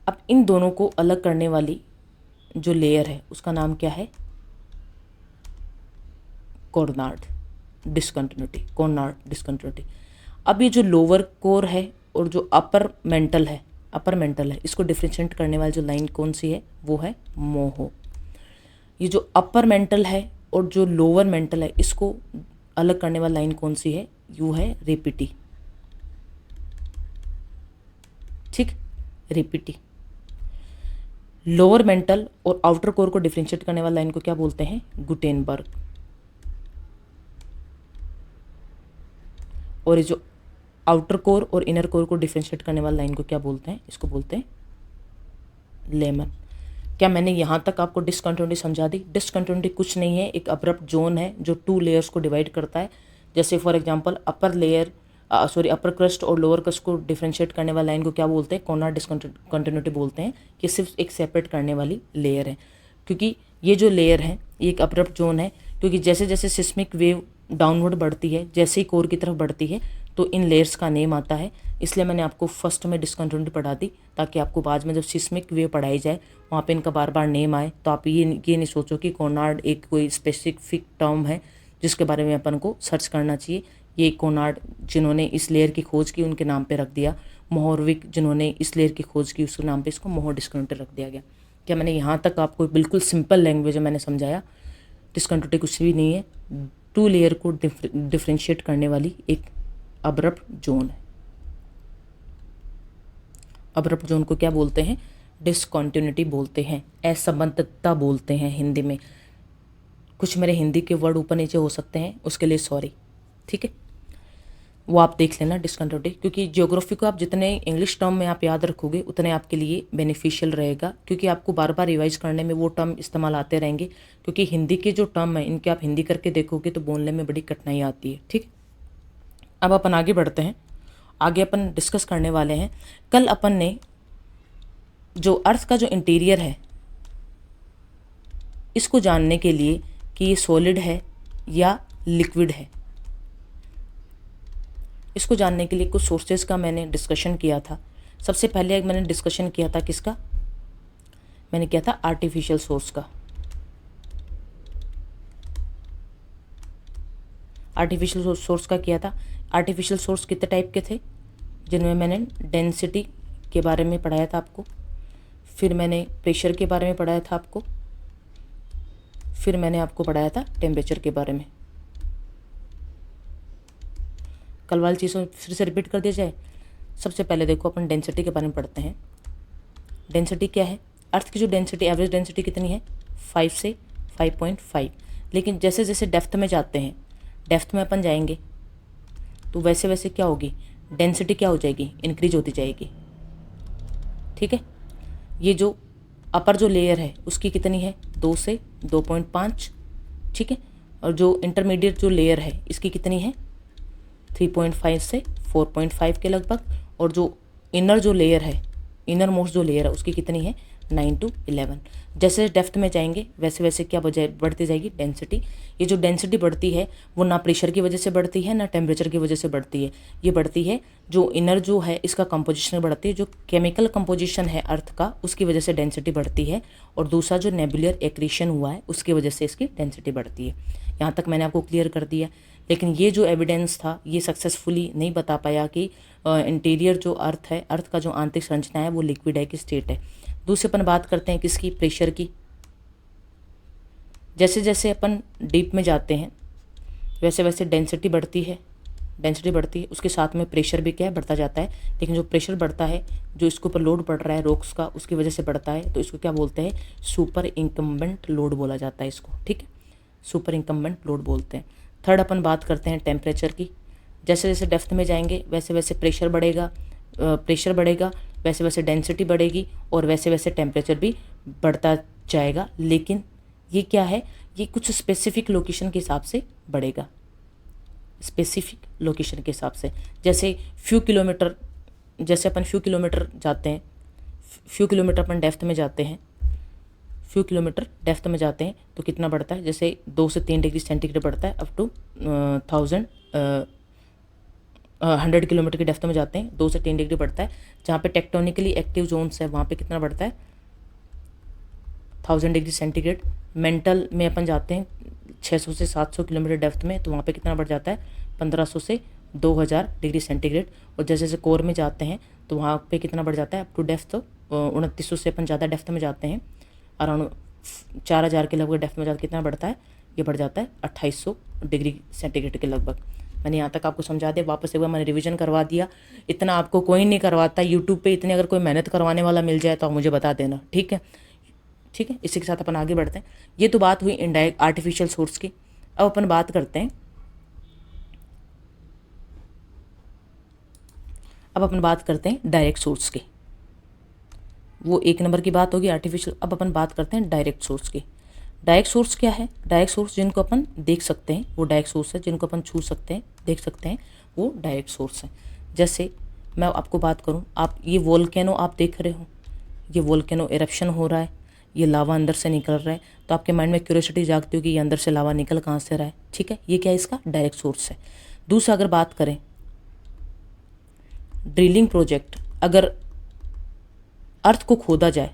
S1: अब इन दोनों को अलग करने वाली जो लेयर है उसका नाम क्या है? Konrad discontinuity, Conrad discontinuity. अब ये जो लोअर कोर है और जो अपर मेंटल है, इसको डिफ्रेंशिएट करने वाली जो लाइन कौन सी है? वो है मोहो। ये जो अपर मेंटल है और जो लोअर मेंटल है, इसको अलग करने वाली लाइन कौन सी है? यू है रेपिटी। ठीक, रेपिटी। लोअर मेंटल और आउटर कोर को डिफ्रेंशिएट करने वाली लाइन को क्या बोलते हैं? गुटेनबर्ग। और ये जो आउटर कोर और इनर कोर को डिफ्रेंशिएट करने वाली लाइन को क्या बोलते हैं? इसको बोलते हैं लेमन। क्या मैंने यहाँ तक आपको डिसकंटिन्यूटी समझा दी? डिसकंटिन्यूटी कुछ नहीं है, एक अब्रप्ट जोन है जो 2 लेयर्स को डिवाइड करता है। जैसे फॉर एग्जांपल अपर क्रस्ट और लोअर क्रस्ट को डिफ्रेंशिएट करने वाली लाइन को क्या बोलते हैं? कोनार्ड डिसकंटिन्यूटी बोलते हैं, कि सिर्फ एक सेपरेट करने वाली लेयर है। क्योंकि ये जो लेयर है ये एक अब्रप्ट जोन है, क्योंकि जैसे जैसे सिस्मिक वेव डाउनवर्ड बढ़ती है, जैसे ही कोर की तरफ बढ़ती है, तो इन लेयर्स का नेम आता है। इसलिए मैंने आपको फर्स्ट में डिसकंटिन्यूटी पढ़ा दी, ताकि आपको बाद में जब सिस्मिक वेव पढ़ाई जाए वहाँ पे इनका बार बार नेम आए, तो आप ये नहीं सोचो कि कोनार्ड एक कोई स्पेसिफिक टर्म है जिसके बारे में अपन को सर्च करना चाहिए। ये कोनार्ड जिन्होंने इस लेयर की खोज की उनके नाम पे रख दिया, मोहोरविक जिन्होंने इस लेयर की खोज की उसके नाम पे इसको मोहो डिसकंटिन्यूटी रख दिया गया। क्या मैंने यहाँ तक आपको बिल्कुल सिंपल लैंग्वेज में मैंने समझाया? डिसकंटिन्यूटी कुछ भी नहीं है, 2 लेयर को डिफ्रेंशिएट करने वाली एक अब्रप्ट जोन है। अब्रप्ट जोन को क्या बोलते हैं? डिसकंटिन्यूटी बोलते हैं, असंबद्धता बोलते हैं हिंदी में। कुछ मेरे हिंदी के वर्ड ऊपर नीचे हो सकते हैं, उसके लिए सॉरी। ठीक है, वो आप देख लेना डिसकंटिन्यूटी, क्योंकि ज्योग्राफी को आप जितने इंग्लिश टर्म में आप याद रखोगे उतने आपके लिए बेनिफिशियल रहेगा, क्योंकि आपको बार बार रिवाइज करने में वो टर्म इस्तेमाल आते रहेंगे। क्योंकि हिंदी के जो टर्म है इनके आप हिंदी करके देखोगे तो बोलने में बड़ी कठिनाई आती है। ठीक, अब अपन आगे बढ़ते हैं। आगे अपन डिस्कस करने वाले हैं, कल अपन ने जो अर्थ का जो इंटीरियर है इसको जानने के लिए कि ये सॉलिड है या लिक्विड है, इसको जानने के लिए कुछ सोर्सेज का मैंने डिस्कशन किया था। सबसे पहले मैंने डिस्कशन किया था किसका, मैंने किया था आर्टिफिशियल सोर्स का। आर्टिफिशियल सोर्स का किया था। आर्टिफिशियल सोर्स कितने टाइप के थे, जिनमें मैंने डेंसिटी के बारे में पढ़ाया था आपको, फिर मैंने प्रेशर के बारे में पढ़ाया था आपको, फिर मैंने आपको पढ़ाया था टेम्परेचर के बारे में। कल वाली चीज़ों फिर से रिपीट कर दिया जाए। सबसे पहले देखो अपन डेंसिटी के बारे में पढ़ते हैं। डेंसिटी क्या है, अर्थ की जो डेंसिटी, एवरेज डेंसिटी कितनी है, 5 से 5.5। लेकिन जैसे जैसे डेप्थ में जाते हैं, डेप्थ में अपन जाएंगे तो वैसे वैसे क्या होगी, डेंसिटी क्या हो जाएगी, इंक्रीज होती जाएगी। ठीक है, ये जो अपर जो लेयर है उसकी कितनी है, 2 से 2.5। ठीक है, और जो इंटरमीडिएट जो लेयर है इसकी कितनी है, 3.5 से 4.5 के लगभग। और जो इनर जो लेयर है, इनर मोस्ट जो लेयर है उसकी कितनी है, 9 to 11। जैसे डेप्थ में जाएंगे वैसे वैसे क्या बढ़ती जाएगी, डेंसिटी। ये जो डेंसिटी बढ़ती है वो ना प्रेशर की वजह से बढ़ती है ना टेम्परेचर की वजह से बढ़ती है, ये बढ़ती है जो इनर जो है इसका कंपोजिशन बढ़ती है, जो केमिकल कंपोजिशन है अर्थ का उसकी वजह से डेंसिटी बढ़ती है, और दूसरा जो नेबुलर एक्रीशन हुआ है उसकी वजह से इसकी डेंसिटी बढ़ती है। यहाँ तक मैंने आपको क्लियर कर दिया। लेकिन ये जो एविडेंस था ये सक्सेसफुली नहीं बता पाया कि इंटीरियर जो अर्थ है, अर्थ का जो आंतरिक संरचना है वो लिक्विड है कि स्टेट है। दूसरे अपन बात करते हैं किसकी, प्रेशर की। जैसे जैसे अपन डीप में जाते हैं वैसे वैसे डेंसिटी बढ़ती है, डेंसिटी बढ़ती है, उसके साथ में प्रेशर भी क्या है, बढ़ता जाता है। लेकिन जो प्रेशर बढ़ता है, जो इसके ऊपर लोड पड़ रहा है रॉक्स का, उसकी वजह से बढ़ता है, तो इसको क्या बोलते हैं, सुपर इंकम्बेंट लोड बोला जाता है इसको। ठीक है, सुपर इंकम्बेंट लोड बोलते हैं। थर्ड अपन बात करते हैं टेम्परेचर की। जैसे जैसे डेप्थ में जाएंगे वैसे वैसे प्रेशर बढ़ेगा, वैसे वैसे डेंसिटी बढ़ेगी, और वैसे वैसे टेम्परेचर भी बढ़ता जाएगा। लेकिन ये क्या है, ये कुछ स्पेसिफिक लोकेशन के हिसाब से बढ़ेगा, स्पेसिफिक लोकेशन के हिसाब से। जैसे फ्यू किलोमीटर, जैसे अपन फ्यू किलोमीटर जाते हैं, फ्यू किलोमीटर अपन डेप्थ में जाते हैं, फ्यू किलोमीटर डेप्थ में जाते हैं तो कितना बढ़ता है, जैसे 2 से 3 डिग्री सेंटीग्रेड बढ़ता है, अप टू 100 किलोमीटर की डेप्थ में जाते हैं 2 से 3 डिग्री बढ़ता है। जहाँ पे टेक्टोनिकली एक्टिव जोन्स है वहाँ पे कितना बढ़ता है, 1000 डिग्री सेंटीग्रेड। मेंटल में अपन जाते हैं 600 से 700 किलोमीटर डेप्थ में, तो वहाँ पे कितना बढ़ जाता है, 1500 से 2000 डिग्री सेंटीग्रेड। और जैसे जैसे कोर में जाते हैं तो वहाँ पे कितना बढ़ जाता है, अप टू डेप्थ 2900 से अपन ज़्यादा डेप्थ में जाते हैं, अराउंड 4000 के लगभग डेप्थ में जाकर कितना बढ़ता है, ये बढ़ जाता है 2800 डिग्री सेंटीग्रेड के लगभग। मैंने यहाँ तक आपको समझा दिया, वापस एक बार मैंने रिवीजन करवा दिया। इतना आपको कोई नहीं करवाता यूट्यूब पे, इतने अगर कोई मेहनत करवाने वाला मिल जाए तो आप मुझे बता देना। ठीक है, ठीक है, इसी के साथ अपन आगे बढ़ते हैं। ये तो बात हुई इनडायरेक्ट आर्टिफिशियल सोर्स की। अब अपन बात करते हैं, अब अपन बात करते हैं डायरेक्ट सोर्स की। वो 1 नंबर की बात होगी आर्टिफिशियल। अब अपन बात करते हैं डायरेक्ट सोर्स की। डायरेक्ट सोर्स क्या है, डायरेक्ट सोर्स जिनको अपन देख सकते हैं वो डायरेक्ट सोर्स है, जिनको अपन छू सकते हैं, देख सकते हैं, वो डायरेक्ट सोर्स है। जैसे मैं आपको बात करूं, आप ये वोल्केनो आप देख रहे हो, ये वोल्केनो एरप्शन हो रहा है, ये लावा अंदर से निकल रहा है, तो आपके माइंड में क्यूरियोसिटी जागती होगी ये अंदर से लावा निकल कहाँ से रहा है। ठीक है, ये क्या है, इसका डायरेक्ट सोर्स है। दूसरा अगर बात करें ड्रिलिंग प्रोजेक्ट, अगर अर्थ को खोदा जाए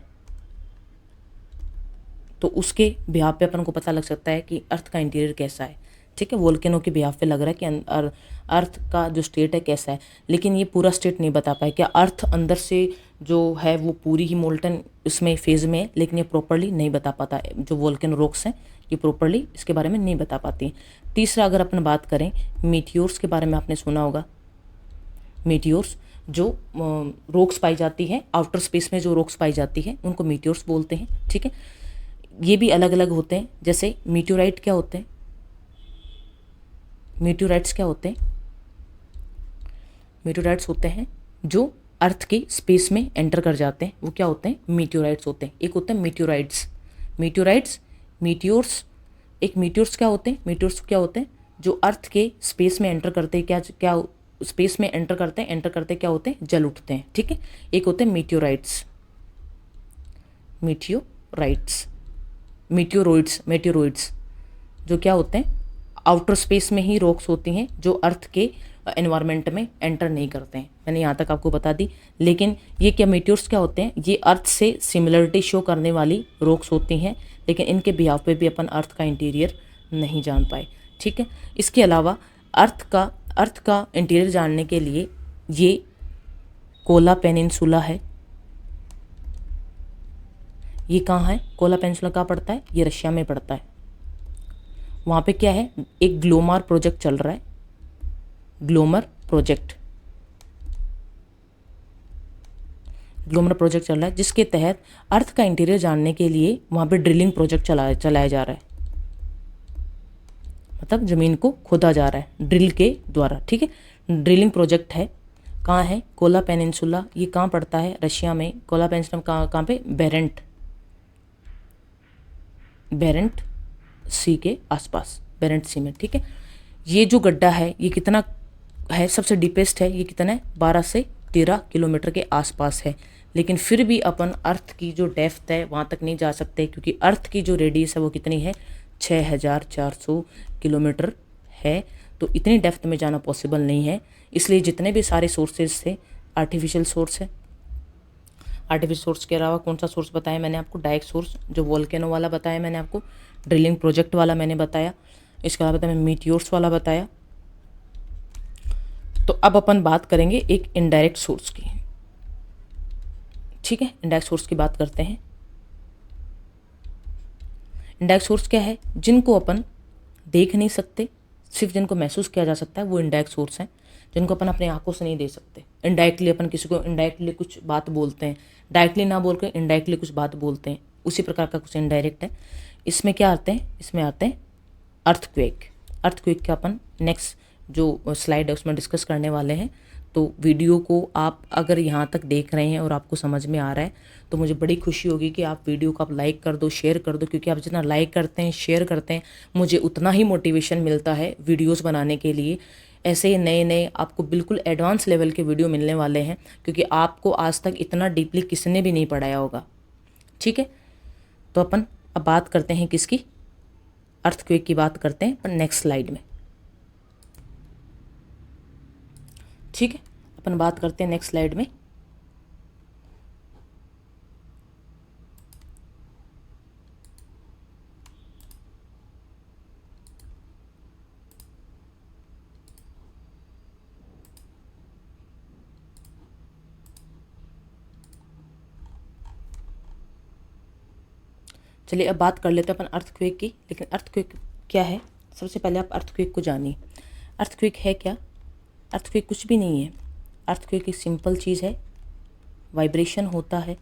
S1: तो उसके बिहाफ पे अपन को पता लग सकता है कि अर्थ का इंटीरियर कैसा है। ठीक है, वोल्केनो के बिहाफ पे लग रहा है कि अर्थ का जो स्टेट है कैसा है, लेकिन ये पूरा स्टेट नहीं बता पाए। क्या अर्थ अंदर से जो है वो पूरी ही मोल्टन इसमें फेज में है, लेकिन ये प्रॉपरली नहीं बता पाता। जो वोल्केनो रॉक्स हैं ये प्रॉपरली इसके बारे में नहीं बता पाती। तीसरा अगर अपन बात करें मीटियोर्स के बारे में, आपने सुना होगा मीटियोर्स, जो रॉक्स पाई जाती है आउटर स्पेस में, जो रॉक्स पाई जाती है उनको मीटियोर्स बोलते हैं। ठीक है, ये भी अलग अलग होते हैं। जैसे मीटियोराइट क्या होते हैं, मीटियोराइट्स क्या होते हैं, मीटियोराइट्स होते हैं जो अर्थ के स्पेस में एंटर कर जाते हैं, वो क्या होते हैं, मीटियोराइट्स होते हैं। एक होते हैं मीटियोराइट्स, मीटियोराइट्स, मीटियोर्स। एक मीटियोर्स क्या होते हैं, मीटियोर्स क्या होते हैं जो अर्थ के स्पेस में एंटर करते हैं, क्या क्या स्पेस में एंटर करते हैं, एंटर करते क्या होते हैं, जल उठते हैं। ठीक है, एक होते हैं मीटियोराइट्स, मीटियोराइट्स। मेटेरोइड्स जो क्या होते हैं, आउटर स्पेस में ही रॉक्स होती हैं जो अर्थ के एनवायरनमेंट में एंटर नहीं करते हैं। मैंने यहाँ तक आपको बता दी। लेकिन ये क्या मेट्योर्स क्या होते हैं, ये अर्थ से सिमिलरिटी शो करने वाली रॉक्स होती हैं, लेकिन इनके बिहाव पे भी अपन अर्थ का इंटीरियर नहीं जान पाए। ठीक है, इसके अलावा अर्थ का इंटीरियर जानने के लिए ये कोला पेनिनसुला है। ये कहाँ है, कोला पेनिनसुला कहाँ पड़ता है, ये रशिया में पड़ता है। वहाँ पे क्या है, एक ग्लोमार प्रोजेक्ट चल रहा है, ग्लोमर प्रोजेक्ट चल रहा है, जिसके तहत अर्थ का इंटीरियर जानने के लिए वहाँ पे ड्रिलिंग प्रोजेक्ट चलाया जा रहा है। मतलब ज़मीन को खोदा जा रहा है ड्रिल के द्वारा। ठीक है, ड्रिलिंग प्रोजेक्ट है। कहाँ है, कोला पेनिनसुला। ये कहाँ पड़ता है, रशिया में। कोला पेनिनसुला कहाँ पे, बेरेंट सी के आसपास, बेरेंट सी में। ठीक है, ये जो गड्ढा है ये कितना है, सबसे डीपेस्ट है। ये कितना है, 12 से 13 किलोमीटर के आसपास है। लेकिन फिर भी अपन अर्थ की जो डेप्थ है वहाँ तक नहीं जा सकते, क्योंकि अर्थ की जो रेडियस है वो कितनी है, 6400 किलोमीटर है। तो इतनी डेप्थ में जाना पॉसिबल नहीं है। इसलिए जितने भी सारे सोर्सेज थे, आर्टिफिशियल सोर्स है। आर्टिफिशियल सोर्स के अलावा कौन सा सोर्स बताया मैंने आपको, डायरेक्ट सोर्स जो वोल्केनो वाला बताया मैंने आपको, ड्रिलिंग प्रोजेक्ट वाला मैंने बताया, इसके अलावा बताया मीटियोर्स वाला बताया। तो अब अपन बात करेंगे एक इनडायरेक्ट सोर्स की। ठीक है, इनडायरेक्ट सोर्स की बात करते हैं। इनडायरेक्ट सोर्स क्या है, जिनको अपन देख नहीं सकते, सिर्फ जिनको महसूस किया जा सकता है वो इनडायरेक्ट सोर्स हैं, जिनको अपन अपने आंखों से नहीं दे सकते। इनडायरेक्टली अपन किसी को इनडायरेक्टली कुछ बात बोलते हैं, डायरेक्टली ना बोल के इनडायरेक्टली कुछ बात बोलते हैं, उसी प्रकार का कुछ इनडायरेक्ट है। इसमें क्या आते हैं, इसमें आते हैं अर्थक्वेक का अपन नेक्स्ट जो स्लाइड है उसमें डिस्कस करने वाले हैं। तो वीडियो को आप अगर यहाँ तक देख रहे हैं और आपको समझ में आ रहा है तो मुझे बड़ी खुशी होगी कि आप वीडियो को आप लाइक कर दो, शेयर कर दो, क्योंकि आप जितना लाइक करते हैं, शेयर करते हैं, मुझे उतना ही मोटिवेशन मिलता है वीडियोस बनाने के लिए। ऐसे नए नए आपको बिल्कुल एडवांस लेवल के वीडियो मिलने वाले हैं, क्योंकि आपको आज तक इतना डीपली किसी ने भी नहीं पढ़ाया होगा। ठीक है, तो अपन अब बात करते हैं किसकी, अर्थक्वेक की बात करते हैं अपन नेक्स्ट स्लाइड में। ठीक है, अपन बात करते हैं नेक्स्ट स्लाइड में। चलिए अब बात कर लेते हैं अपन अर्थक्वेक की। लेकिन अर्थक्वेक क्या है, सबसे पहले आप अर्थक्वेक को जानिए। अर्थक्वेक है क्या, अर्थक्वेक कुछ भी नहीं है। अर्थक्वेक एक सिंपल चीज़ है, वाइब्रेशन होता है।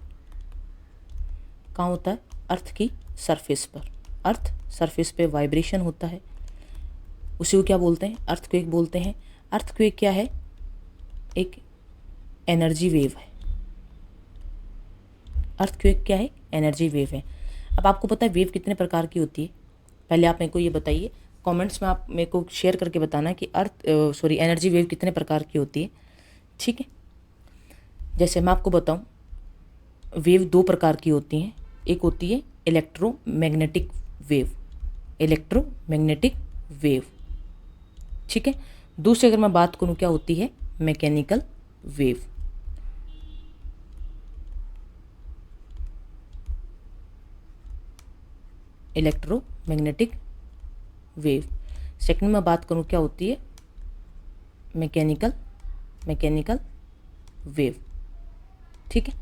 S1: कहाँ होता है, अर्थ की सरफेस पर, अर्थ सरफेस पे वाइब्रेशन होता है, उसी को क्या बोलते हैं, अर्थक्वेक बोलते हैं। अर्थक्वेक क्या है, एक एनर्जी वेव है। अर्थक्वेक क्या है, एनर्जी वेव है। अब आपको पता है वेव कितने प्रकार की होती है, पहले आप मेरे को ये बताइए, कमेंट्स में आप मेरे को शेयर करके बताना कि एनर्जी वेव कितने प्रकार की होती है। ठीक है, जैसे मैं आपको बताऊं, वेव 2 प्रकार की होती हैं। एक होती है इलेक्ट्रोमैग्नेटिक वेव, ठीक है। दूसरी अगर मैं बात करूं क्या होती है, mechanical wave. Electromagnetic wave. Second में बात करूं क्या होती है, मैकेनिकल वेव। ठीक है,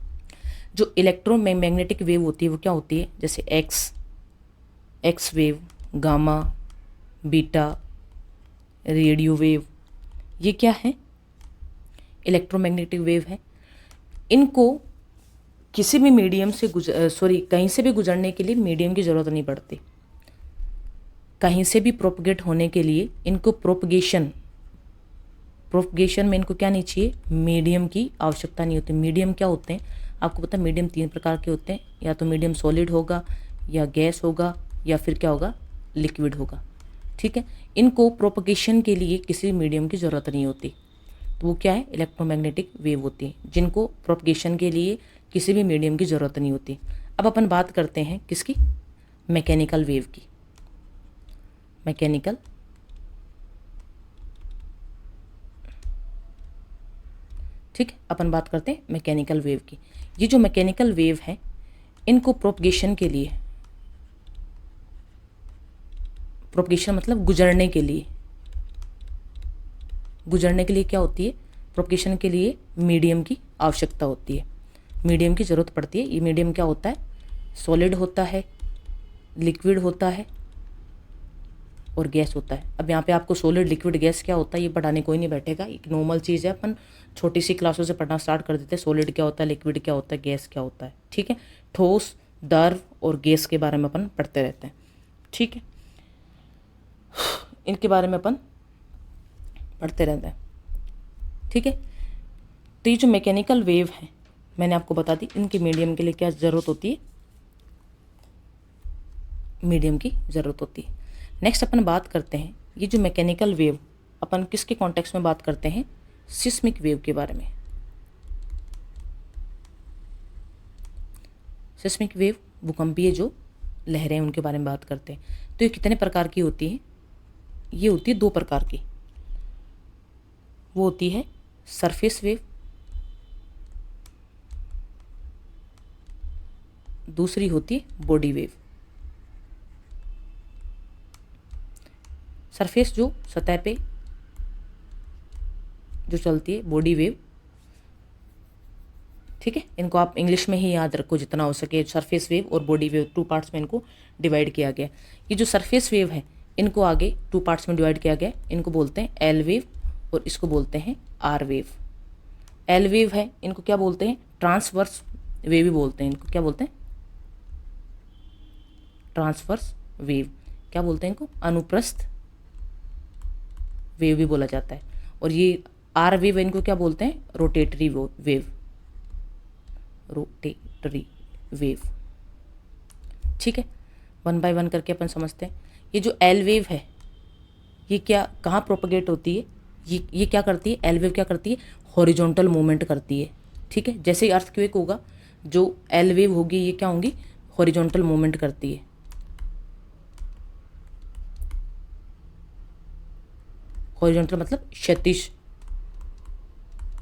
S1: जो इलेक्ट्रोमैग्नेटिक वेव होती है वो क्या होती है, जैसे x wave, gamma, beta, radio wave, ये क्या है, इलेक्ट्रोमैग्नेटिक वेव है। इनको किसी भी मीडियम से कहीं से भी गुजरने के लिए मीडियम की ज़रूरत नहीं पड़ती। कहीं से भी प्रोपगेट होने के लिए इनको प्रोपगेशन में इनको क्या नहीं चाहिए, मीडियम की आवश्यकता नहीं होती। मीडियम क्या होते हैं आपको पता है, मीडियम 3 प्रकार के होते हैं, या तो मीडियम सॉलिड होगा, या गैस होगा, या फिर क्या होगा, लिक्विड होगा। ठीक है, इनको प्रोपगेशन के लिए किसी मीडियम की ज़रूरत नहीं होती, तो वो क्या है, इलेक्ट्रोमैग्नेटिक वेव होती है, जिनको प्रोपगेशन के लिए किसी भी मीडियम की ज़रूरत नहीं होती। अब अपन बात करते हैं किसकी, मैकेनिकल वेव की, मैकेनिकल ठीक है, अपन बात करते हैं मैकेनिकल वेव की। ये जो मैकेनिकल वेव है इनको प्रोपगेशन के लिए, प्रोपगेशन मतलब गुजरने के लिए, गुजरने के लिए क्या होती है, प्रोपगेशन के लिए मीडियम की आवश्यकता होती है, मीडियम की ज़रूरत पड़ती है। ये मीडियम क्या होता है, सॉलिड होता है, लिक्विड होता है और गैस होता है। अब यहाँ पे आपको सॉलिड लिक्विड गैस क्या होता है ये पढ़ाने कोई नहीं बैठेगा, एक नॉर्मल चीज़ है, अपन छोटी सी क्लासों से पढ़ना स्टार्ट कर देते हैं। सॉलिड क्या होता है, लिक्विड क्या होता है, गैस क्या होता है, ठीक है। ठोस, द्रव और गैस के बारे में अपन पढ़ते रहते हैं, ठीक है, इनके बारे में अपन पढ़ते रहते हैं, ठीक है। तो ये जो मैकेनिकल वेव है मैंने आपको बता दी, इनके मीडियम के लिए क्या ज़रूरत होती है, मीडियम की ज़रूरत होती है। नेक्स्ट अपन बात करते हैं ये जो मैकेनिकल वेव, अपन किसके कॉन्टेक्स्ट में बात करते हैं, सिस्मिक वेव के बारे में। सिस्मिक वेव भूकंपीय जो लहरें उनके बारे में बात करते हैं। तो ये कितने प्रकार की होती है, ये होती है 2 प्रकार की। वो होती है सरफेस वेव, दूसरी होती है बॉडी वेव। सरफेस जो सतह पे जो चलती है, बॉडी वेव, ठीक है। इनको आप इंग्लिश में ही याद रखो जितना हो सके, सरफेस वेव और बॉडी वेव 2 पार्ट्स में इनको डिवाइड किया गया। ये जो सरफेस वेव है इनको आगे 2 पार्ट्स में डिवाइड किया गया, इनको बोलते हैं एल वेव और इसको बोलते हैं आर वेव। एल वेव है इनको क्या बोलते हैं, ट्रांसवर्स वेव भी बोलते हैं, इनको क्या बोलते हैं, ट्रांसवर्स वेव। क्या बोलते हैं इनको, अनुप्रस्थ वेव भी बोला जाता है। और ये आर वेव इनको क्या बोलते हैं, रोटेटरी वेव, रोटेटरी वेव, ठीक है। 1 बाय 1 करके अपन समझते हैं। ये जो एल वेव है ये क्या, कहाँ प्रोपगेट होती है, ये क्या करती है, एल वेव क्या करती है, हॉरिजॉन्टल मूवमेंट करती है, ठीक है। जैसे ही अर्थक्वेक होगा जो एल वेव होगी ये क्या होंगी, हॉरिजॉन्टल मूवमेंट करती है। हॉरिजॉन्टल मतलब क्षैतिज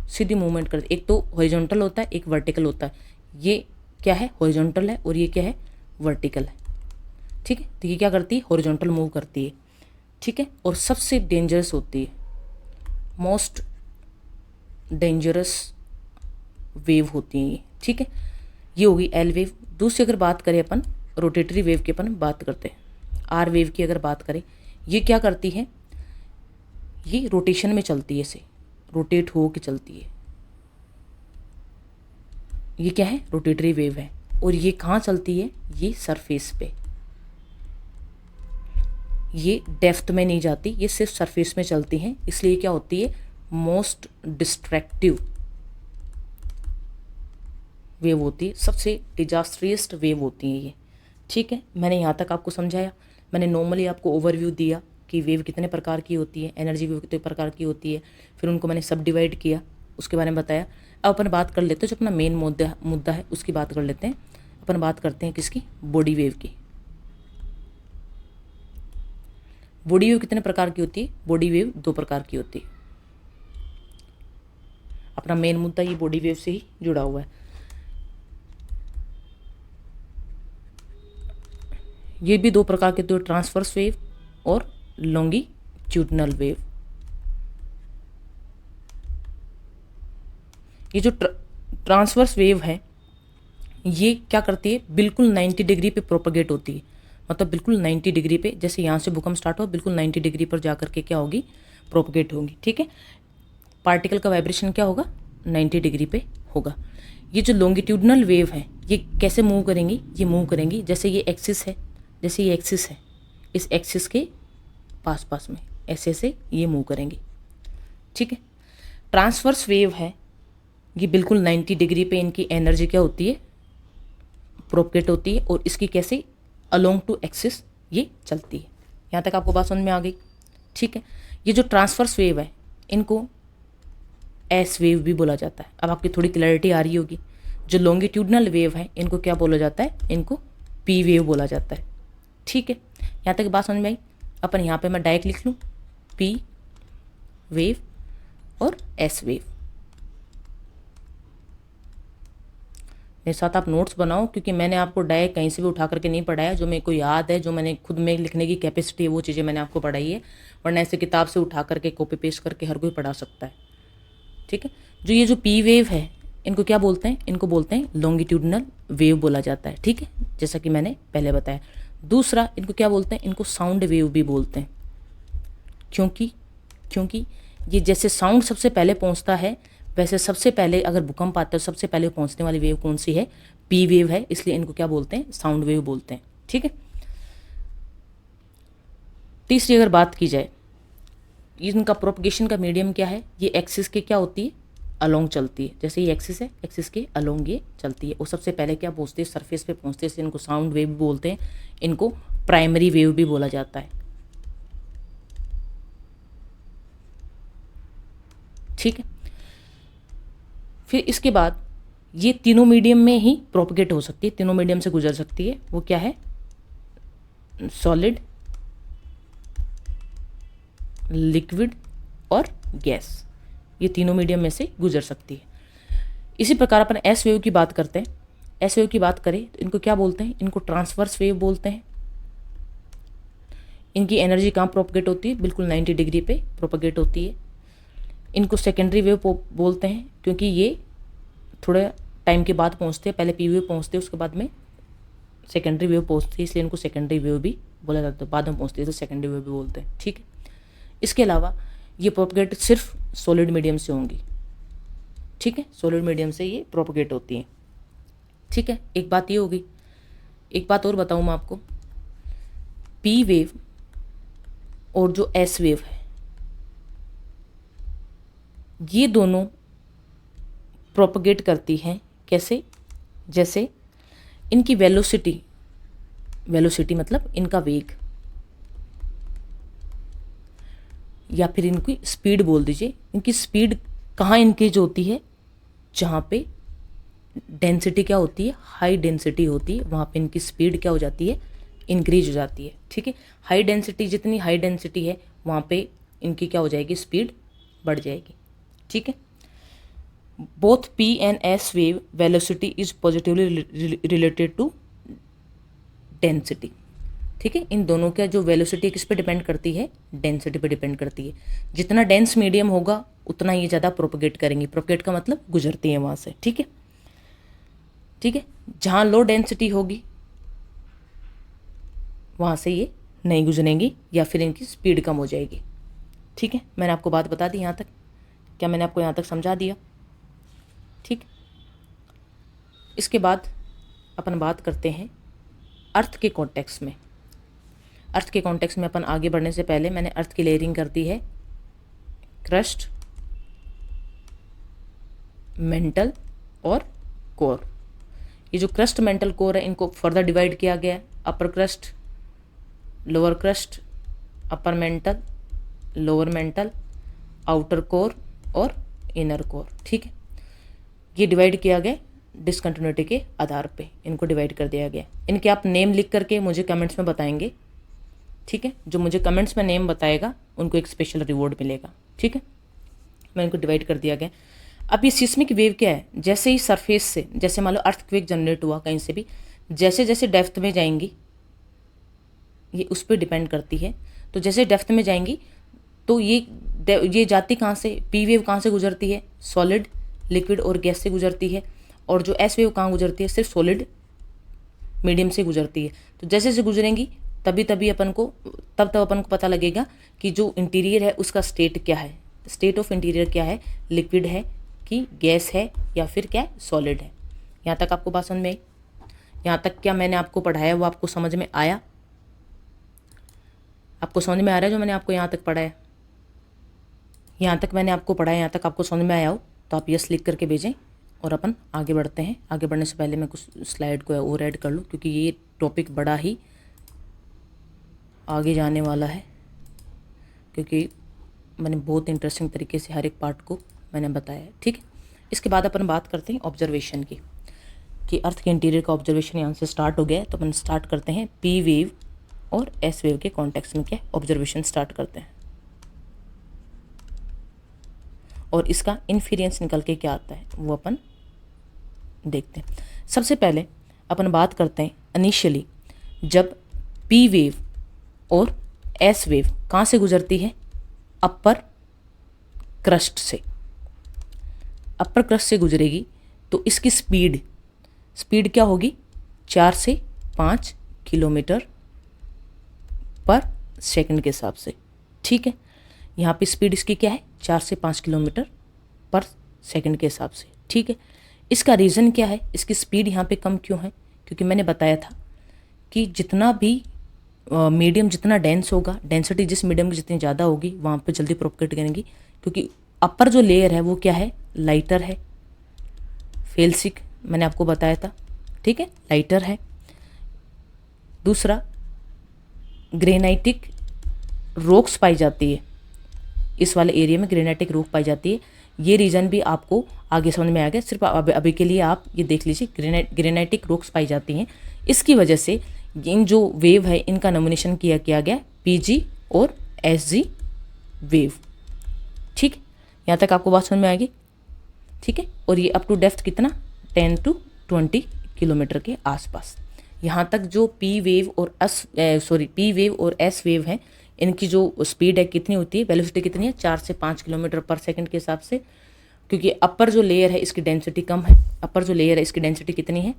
S1: सीधी मूवमेंट करती है। एक तो हॉरिजॉन्टल होता है, एक वर्टिकल होता है। ये क्या है, हॉरिजॉन्टल है और ये क्या है, वर्टिकल है, ठीक है। तो ये क्या करती है, हॉरिजॉन्टल मूव करती है, ठीक है। और सबसे डेंजरस होती है, मोस्ट डेंजरस वेव होती है ये, ठीक है। ये होगी एल वेव। दूसरी अगर बात करें अपन रोटेटरी वेव की, अपन बात करते हैं आर वेव की अगर बात करें, ये क्या करती है, ये रोटेशन में चलती है, इसे रोटेट हो के चलती है। ये क्या है, रोटेटरी वेव है। और ये कहाँ चलती है, ये सरफेस पे, ये डेप्थ में नहीं जाती, ये सिर्फ सरफेस में चलती हैं। इसलिए क्या होती है, मोस्ट डिस्ट्रैक्टिव वेव होती है, सबसे डिजास्ट्रियस्ट वेव होती है ये, ठीक है। मैंने यहाँ तक आपको समझाया, मैंने नॉर्मली आपको ओवरव्यू दिया कि वेव कितने प्रकार की होती है, एनर्जी वेव कितने प्रकार की होती है, फिर उनको मैंने सब डिवाइड किया, उसके बारे में बताया। अब अपन बात कर लेते हैं जो अपना मेन मुद्दा है उसकी बात कर लेते हैं। अपन बात करते हैं किसकी, बॉडी वेव की। बॉडी वेव कितने प्रकार की होती है, बॉडी वेव 2 प्रकार की होती है। अपना मेन मुद्दा ये बॉडी वेव से ही जुड़ा हुआ है। ये भी 2 प्रकार के, तो ट्रांसवर्स वेव और लॉन्गिट्यूडनल वेव। ये जो ट्रांसवर्स वेव है ये क्या करती है, बिल्कुल 90 डिग्री पे प्रोपगेट होती है। मतलब बिल्कुल 90 डिग्री पे, जैसे यहाँ से भूकंप स्टार्ट हो बिल्कुल 90 डिग्री पर जा करके क्या होगी, प्रोपगेट होगी, ठीक है। पार्टिकल का वाइब्रेशन क्या होगा, 90 डिग्री पे होगा। ये जो लॉन्गिट्यूडनल वेव है ये कैसे मूव करेंगी, ये मूव करेंगी जैसे ये एक्सिस है, जैसे ये एक्सिस है, इस एक्सिस के पास पास में ऐसे ऐसे ये मूव करेंगी, ठीक है। ट्रांसवर्स वेव है ये बिल्कुल 90 डिग्री पे इनकी एनर्जी क्या होती है, प्रोपगेट होती है और इसकी कैसे अलोंग टू एक्सिस ये चलती है। यहाँ तक आपको बात समझ में आ गई, ठीक है। ये जो ट्रांसवर्स वेव है इनको एस वेव भी बोला जाता है। अब आपकी थोड़ी क्लैरिटी आ रही होगी। जो लॉन्गिट्यूडनल वेव है इनको क्या बोला जाता है, इनको पी वेव बोला जाता है, ठीक है, यहाँ तक बात समझ में आई। अपन यहाँ पे मैं डायरेक्ट लिख लूँ पी वेव और एस वेव। मेरे साथ आप नोट्स बनाओ, क्योंकि मैंने आपको डायरेक्ट कहीं से भी उठा करके नहीं पढ़ाया। जो मेरे को याद है, जो मैंने खुद में लिखने की कैपेसिटी है, वो चीज़ें मैंने आपको पढ़ाई है, वरना ऐसे किताब से उठा करके कॉपी पेस्ट करके हर कोई पढ़ा सकता है। ठीक है, जो ये जो पी वेव है, इनको क्या बोलते हैं? इनको बोलते हैं लॉन्गिट्यूडनल वेव बोला जाता है। ठीक है, जैसा कि मैंने पहले बताया। दूसरा, इनको क्या बोलते हैं? इनको साउंड वेव भी बोलते हैं। क्योंकि ये जैसे साउंड सबसे पहले पहुंचता है, वैसे सबसे पहले अगर भूकंप आता है तो सबसे पहले पहुंचने वाली वेव कौन सी है? पी वेव है, इसलिए इनको क्या बोलते हैं? साउंड वेव बोलते हैं। ठीक है, तीसरी अगर बात की जाए, इनका प्रोपगेशन का मीडियम क्या है? ये एक्सिस के क्या होती है? अलोंग चलती है। जैसे ये एक्सिस है, एक्सिस के अलोंग ये चलती है, और सबसे पहले क्या पहुंचती है? सरफेस पे पहुंचते हैं, इनको साउंड वेव भी बोलते हैं। इनको प्राइमरी वेव भी बोला जाता है। ठीक है, फिर इसके बाद ये तीनों मीडियम में ही प्रोपगेट हो सकती है, तीनों मीडियम से गुजर सकती है। वो क्या है? सॉलिड, लिक्विड और गैस, ये तीनों मीडियम में से गुजर सकती है। इसी प्रकार अपन एस वेव की बात करते हैं। एस वेव की बात करें तो इनको क्या बोलते हैं? इनको ट्रांसवर्स वेव बोलते हैं। इनकी एनर्जी कहाँ प्रोपगेट होती है? बिल्कुल 90 डिग्री पे प्रोपगेट होती है। इनको सेकेंडरी वेव बोलते हैं, क्योंकि ये थोड़े टाइम के बाद पहुंचते हैं। पहले पी वेव पहुंचते हैं, उसके बाद में सेकेंडरी वेव पहुंचती है, इसलिए इनको सेकेंडरी वेव भी बोला जाता है। बाद में पहुंचती है तो सेकेंडरी वेव भी बोलते हैं। ठीक है, इसके अलावा ये प्रोपगेट सिर्फ सॉलिड मीडियम से होंगी। ठीक है, सॉलिड मीडियम से ये प्रोपगेट होती हैं। ठीक है, एक बात ये होगी। एक बात और बताऊँ मैं आपको, पी वेव और जो एस वेव है, ये दोनों प्रोपगेट करती हैं। कैसे? जैसे इनकी वेलोसिटी मतलब इनका वेग, या फिर इनकी स्पीड बोल दीजिए। इनकी स्पीड कहाँ इंक्रीज होती है? जहाँ पे डेंसिटी क्या होती है? हाई डेंसिटी होती है, वहाँ पे इनकी स्पीड क्या हो जाती है? इंक्रीज हो जाती है। ठीक है, हाई डेंसिटी, जितनी हाई डेंसिटी है वहाँ पे इनकी क्या हो जाएगी? स्पीड बढ़ जाएगी। ठीक है, both P and S wave velocity is positively related to density. ठीक है, इन दोनों का जो वेलोसिटी किस पे डिपेंड करती है? डेंसिटी पे डिपेंड करती है। जितना डेंस मीडियम होगा उतना ये ज़्यादा प्रोपगेट करेंगी। प्रोपगेट का मतलब गुजरती है वहाँ से। ठीक है, ठीक है, जहाँ लो डेंसिटी होगी वहाँ से ये नहीं गुजरेंगी, या फिर इनकी स्पीड कम हो जाएगी। ठीक है, मैंने आपको बात बता दी यहाँ तक। क्या मैंने आपको यहाँ तक समझा दिया? ठीक, इसके बाद अपन बात करते हैं अर्थ के कॉन्टेक्स्ट में। अर्थ के कॉन्टेक्स्ट में अपन आगे बढ़ने से पहले मैंने अर्थ की लेयरिंग कर दी है। क्रस्ट, मेंटल और कोर। ये जो क्रस्ट, मेंटल, कोर है, इनको फर्दर डिवाइड किया गया है। Upper crust, lower crust, upper mantle, lower mantle, outer core और इनर कोर। ठीक है, ये डिवाइड किया गया डिसकंटिन्यूटी के आधार पे, इनको डिवाइड कर दिया गया। इनके आप नेम लिख करके मुझे कमेंट्स में बताएंगे। ठीक है, जो मुझे कमेंट्स में नेम बताएगा उनको एक स्पेशल रिवॉर्ड मिलेगा। ठीक है, मैं इनको डिवाइड कर दिया गया। अब ये सिस्मिक वेव क्या है? जैसे ही सरफेस से, जैसे मान लो अर्थक्वेक जनरेट हुआ कहीं से भी, जैसे जैसे डेप्थ में जाएंगी, ये उस पर डिपेंड करती है। तो जैसे डेप्थ में जाएंगी तो ये जाती कहाँ से? पी वेव कहाँ से गुजरती है? सॉलिड, लिक्विड और गैस से गुजरती है। और जो एस वेव कहाँ गुजरती है? सिर्फ सॉलिड मीडियम से गुजरती है। तो जैसे जैसे गुजरेंगी तब अपन को पता लगेगा कि जो इंटीरियर है उसका स्टेट क्या है, स्टेट ऑफ इंटीरियर क्या है, लिक्विड है कि गैस है या फिर क्या है, सॉलिड है। यहाँ तक आपको बात समझ में आई? यहाँ तक क्या मैंने आपको पढ़ाया वो आपको समझ में आया? आपको समझ में आ रहा है जो मैंने आपको यहाँ तक पढ़ाया? यहाँ तक मैंने आपको पढ़ाया, यहाँ तक आपको समझ में आया हो तो आप यस लिख करके भेजें और अपन आगे बढ़ते हैं। आगे बढ़ने से पहले मैं कुछ स्लाइड को और ऐड कर लूँ, क्योंकि ये टॉपिक बड़ा ही आगे जाने वाला है, क्योंकि मैंने बहुत इंटरेस्टिंग तरीके से हर एक पार्ट को मैंने बताया है। ठीक है, इसके बाद अपन बात करते हैं ऑब्जर्वेशन की, कि अर्थ के इंटीरियर का ऑब्जर्वेशन यहाँ से स्टार्ट हो गया है। तो अपन स्टार्ट करते हैं पी वेव और एस वेव के कॉन्टेक्स्ट में क्या ऑब्जर्वेशन स्टार्ट करते हैं और इसका इन्फेरेंस निकल के क्या आता है वो अपन देखते हैं। सबसे पहले अपन बात करते हैं इनिशियली जब पी वेव और एस वेव कहाँ से गुजरती है, अपर क्रस्ट से। अपर क्रस्ट से गुजरेगी तो इसकी स्पीड क्या होगी, 4 से 5 किलोमीटर पर सेकंड के हिसाब से। ठीक है, यहाँ पे स्पीड इसकी क्या है, 4 से 5 किलोमीटर पर सेकंड के हिसाब से। ठीक है, इसका रीज़न क्या है, इसकी स्पीड यहाँ पे कम क्यों है, क्योंकि मैंने बताया था कि जितना भी मीडियम जितना डेंस होगा, डेंसिटी जिस मीडियम की जितनी ज़्यादा होगी वहाँ पे जल्दी प्रोपगेट करेंगी, क्योंकि अपर जो लेयर है वो क्या है, लाइटर है, फेल्सिक मैंने आपको बताया था। ठीक है, लाइटर है। दूसरा, ग्रेनाइटिक रॉक्स पाई जाती है, इस वाले एरिया में ग्रेनाइटिक रॉक पाई जाती है। ये रीज़न भी आपको आगे समझ में आ गया, सिर्फ अभी के लिए आप ये देख लीजिए, ग्रेनाइटिक रॉक्स पाई जाती हैं। इसकी वजह से इन जो वेव है इनका नॉमिनेशन किया गया पीजी और एसजी वेव। ठीक, यहाँ तक आपको बात समझ में आएगी। ठीक है, और ये अप टू डेप्थ कितना, 10 to 20 किलोमीटर के आसपास। यहाँ तक जो पी वेव और एस वेव है, इनकी जो स्पीड है कितनी होती है, वेलोसिटी कितनी है, 4 से 5 किलोमीटर पर सेकंड के हिसाब से। क्योंकि अपर जो लेयर है इसकी डेंसिटी कम है, अपर जो लेयर है इसकी डेंसिटी कितनी है,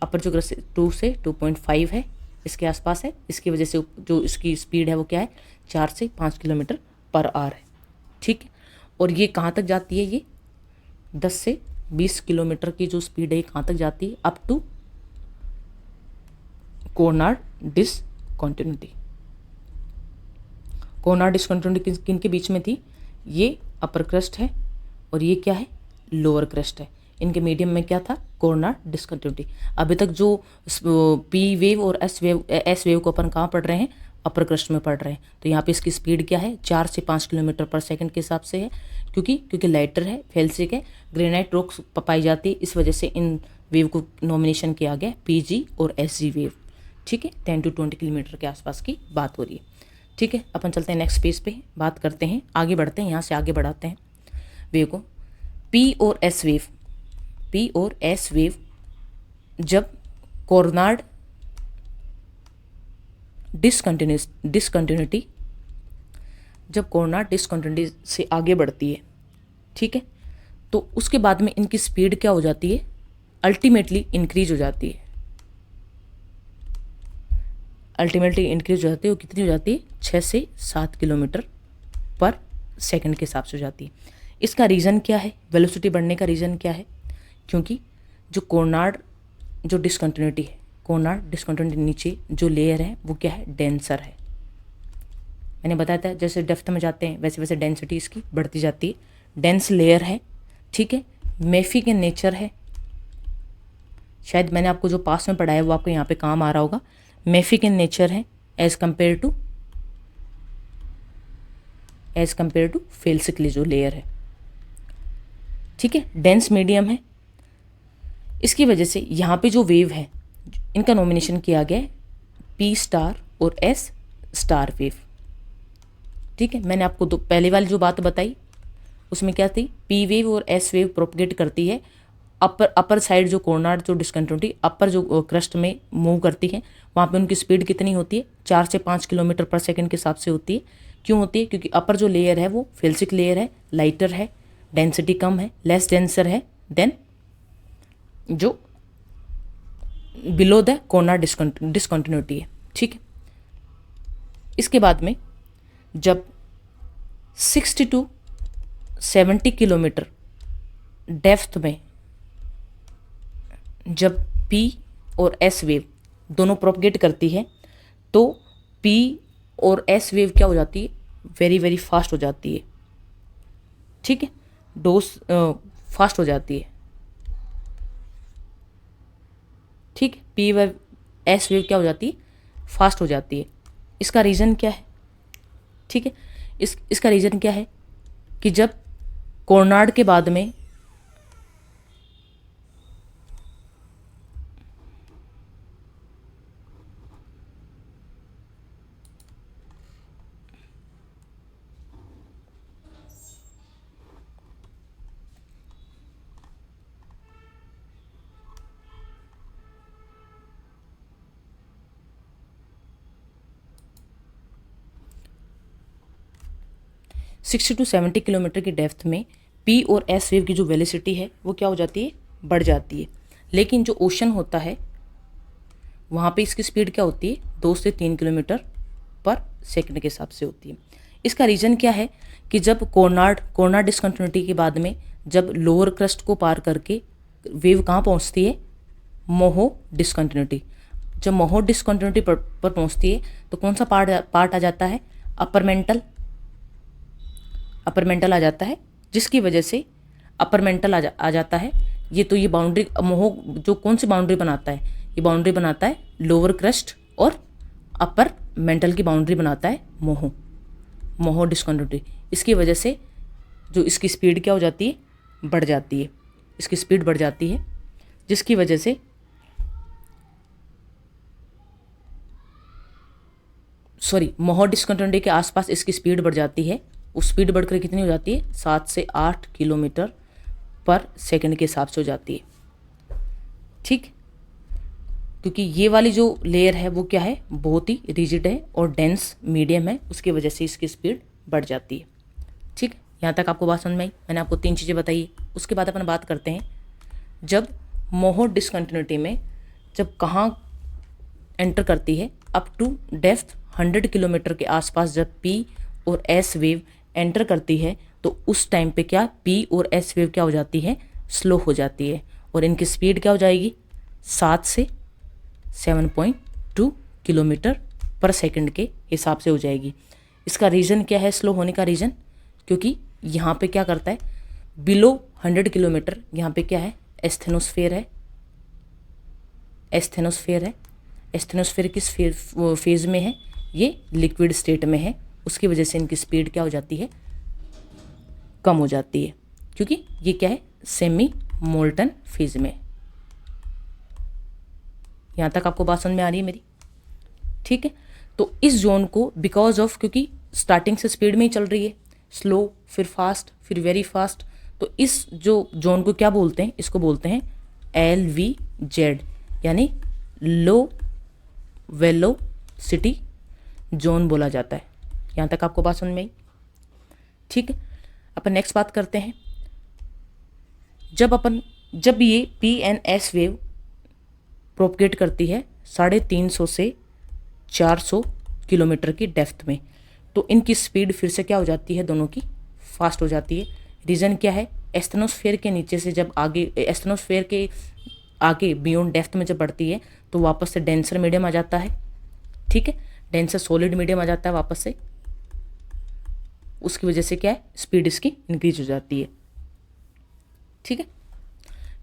S1: अपर जो 2 से 2.5 है, इसके आसपास है। इसकी वजह से जो इसकी स्पीड है वो क्या है, 4 से 5 किलोमीटर पर आवर है। ठीक है, और ये कहाँ तक जाती है, ये 10 से 20 किलोमीटर की जो स्पीड है ये कहाँ तक जाती है, up to Conrad discontinuity. Conrad discontinuity किन के बीच में थी, ये अपर क्रस्ट है और ये क्या है, लोअर क्रस्ट है। इनके मीडियम में क्या था, कोनार्ड डिसकंटिन्यूटी। अभी तक जो पी वेव और एस वेव को अपन कहाँ पढ़ रहे हैं, अपर क्रस्ट में पढ़ रहे हैं। तो यहाँ पे इसकी स्पीड क्या है, 4 से 5 किलोमीटर पर सेकंड के हिसाब से है, क्योंकि लाइटर है, फेल्सिक है, ग्रेनाइट रॉक्स पाई जाती है। इस वजह से इन वेव को नॉमिनेशन किया गया पीजी और एसजी वेव। ठीक है, 10 to 20 किलोमीटर के आसपास की बात हो रही है। ठीक है, अपन चलते हैं नेक्स्ट पेज पे, बात करते हैं, आगे बढ़ते हैं, यहाँ से आगे बढ़ाते हैं वेव को। पी और एस वेव जब कोनार्ड डिसकंटिन्यूटी से आगे बढ़ती है, ठीक है, तो उसके बाद में इनकी स्पीड क्या हो जाती है, अल्टीमेटली इंक्रीज हो जाती है। वो कितनी हो जाती है, 6 से 7 किलोमीटर पर सेकंड के हिसाब से हो जाती है। इसका रीज़न क्या है, वेलोसिटी बढ़ने का रीज़न क्या है, क्योंकि जो कोनार्ड डिसकंटिन्यूटी नीचे जो लेयर है वो क्या है, डेंसर है। मैंने बताया था जैसे डेप्थ में जाते हैं वैसे वैसे डेंसिटी इसकी बढ़ती जाती है। डेंस लेयर है, ठीक है, मेफिक इन नेचर है। शायद मैंने आपको जो पास में पढ़ाया है वो आपको यहाँ पे काम आ रहा होगा। मेफिक इन नेचर है एज कंपेयर टू फेल्सिकली जो लेयर है। ठीक है, डेंस मीडियम है। इसकी वजह से यहाँ पे जो वेव है इनका नॉमिनेशन किया गया है पी स्टार और एस स्टार वेव। ठीक है, मैंने आपको तो पहले वाली जो बात बताई उसमें क्या थी, पी वेव और एस वेव प्रोपगेट करती है अपर साइड जो कोनार्ड जो डिसकंटिन्यूटी अपर जो क्रस्ट में मूव करती है, वहाँ पे उनकी स्पीड कितनी होती है, 4 से 5 किलोमीटर पर सेकंड के हिसाब से होती है। क्यों होती है, क्योंकि अपर जो लेयर है वो फेल्सिक लेयर है, लाइटर है, डेंसिटी कम है, लेस डेंसर है देन जो बिलो द कोनार्ड डिसकंटिन्यूटी है। ठीक है, इसके बाद में जब 60 to 70 किलोमीटर डेप्थ में जब पी और एस वेव दोनों प्रोपगेट करती है तो पी और एस वेव क्या हो जाती है, वेरी वेरी फास्ट हो जाती है। ठीक है, डोज फास्ट हो जाती है। ठीक है, पी व एस वेव क्या हो जाती है, फास्ट हो जाती है। इसका रीज़न क्या है, ठीक है, इसका रीज़न क्या है कि जब कोनार्ड के बाद में 60 to 70 किलोमीटर की डेप्थ में पी और एस वेव की जो वेलोसिटी है वो क्या हो जाती है, बढ़ जाती है। लेकिन जो ओशन होता है वहाँ पे इसकी स्पीड क्या होती है, 2 से 3 किलोमीटर पर सेकंड के हिसाब से होती है। इसका रीज़न क्या है कि जब कोर्नार्ड डिस्कंटिन्यूटी के बाद में जब लोअर क्रस्ट को पार करके वेव कहाँ पहुँचती है, मोहो डिस्कंटिन्यूटी। जब मोहो डिस्कंटिन्यूटी पर पहुँचती है तो कौन सा पार्ट आ जाता है, अपर मेंटल आ जाता है, जिसकी वजह से अपर मेंटल आ जाता है। ये बाउंड्री मोहो जो कौन सी बाउंड्री बनाता है, ये बाउंड्री बनाता है लोअर क्रस्ट और अपर मेंटल की बाउंड्री बनाता है मोहो डिस्कंटिन्यूटी। इसकी वजह से जो इसकी स्पीड क्या हो जाती है, बढ़ जाती है, इसकी स्पीड बढ़ जाती है, जिसकी वजह से मोहो डिस्कंटिन्यूटी के आसपास इसकी स्पीड बढ़ जाती है। उस स्पीड बढ़कर कितनी हो जाती है, 7 से 8 किलोमीटर पर सेकंड के हिसाब से हो जाती है। ठीक, क्योंकि ये वाली जो लेयर है वो क्या है, बहुत ही रिजिड है और डेंस मीडियम है, उसकी वजह से इसकी स्पीड बढ़ जाती है। ठीक, यहाँ तक आपको बात समझ में आई। मैंने आपको 3 चीज़ें बताई। उसके बाद अपन बात करते हैं जब मोहो डिस्कंटिन्यूटी में जब कहाँ एंटर करती है, अप टू डेप्थ 100 किलोमीटर के आसपास जब पी और एस वेव एंटर करती है तो उस टाइम पे क्या, पी और एस वेव क्या हो जाती है, स्लो हो जाती है और इनकी स्पीड क्या हो जाएगी, 7 से 7.2 किलोमीटर पर सेकंड के हिसाब से हो जाएगी। इसका रीज़न क्या है स्लो होने का रीज़न, क्योंकि यहाँ पे क्या करता है, बिलो 100 किलोमीटर यहाँ पे क्या है, एस्थेनोस्फेयर है। एस्थेनोस्फेयर किस फेज़ में है, ये लिक्विड स्टेट में है, उसकी वजह से इनकी स्पीड क्या हो जाती है, कम हो जाती है, क्योंकि ये क्या है, सेमी मोल्टन फेज में। यहाँ तक आपको बात समझ में आ रही है मेरी? ठीक है, तो इस जोन को बिकॉज ऑफ, क्योंकि स्टार्टिंग से स्पीड में ही चल रही है, स्लो फिर फास्ट फिर वेरी फास्ट, तो इस जो जोन को क्या बोलते हैं, इसको बोलते हैं LVZ, यानी लो वेलोसिटी जोन बोला जाता है। यहाँ तक आपको बात समझ में आई? ठीक है, अपन नेक्स्ट बात करते हैं। जब ये PNS वेव प्रोपगेट करती है 350 से 400 किलोमीटर की डेप्थ में, तो इनकी स्पीड फिर से क्या हो जाती है, दोनों की फास्ट हो जाती है। रीज़न क्या है, एस्थेनोस्फेयर के नीचे से जब आगे, एस्थेनोस्फेयर के आगे बियॉन्ड डेप्थ में जब बढ़ती है तो वापस से डेंसर मीडियम आ जाता है। ठीक है, डेंसर सॉलिड मीडियम आ जाता है वापस से, उसकी वजह से क्या है, स्पीड इसकी इंक्रीज हो जाती है। ठीक है,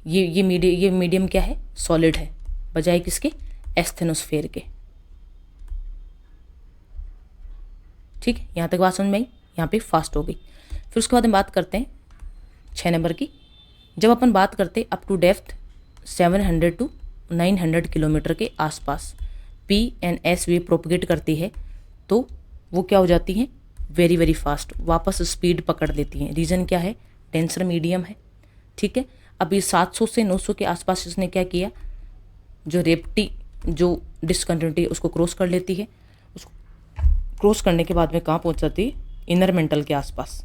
S1: ये मीडियम क्या है, सॉलिड है, बजाय किसके, एस्थेनोस्फेयर के। ठीक है, यहाँ तक बात समझ में आई, यहाँ पे फास्ट हो गई। फिर उसके बाद हम बात करते हैं 6 नंबर की। जब अपन बात करते up to depth 700 to 900 kilometre के आसपास PNS वेव प्रोपगेट करती है तो वो क्या हो जाती हैं, वेरी वेरी फास्ट, वापस स्पीड पकड़ लेती हैं। रीज़न क्या है, डेंसर मीडियम है। ठीक है, अब ये 700 से 900 के आसपास इसने क्या किया, जो डिस्कंटिन्यूटी उसको क्रॉस कर लेती है। उसको क्रॉस करने के बाद में कहाँ पहुँच जाती है, इनर मेंटल के आसपास,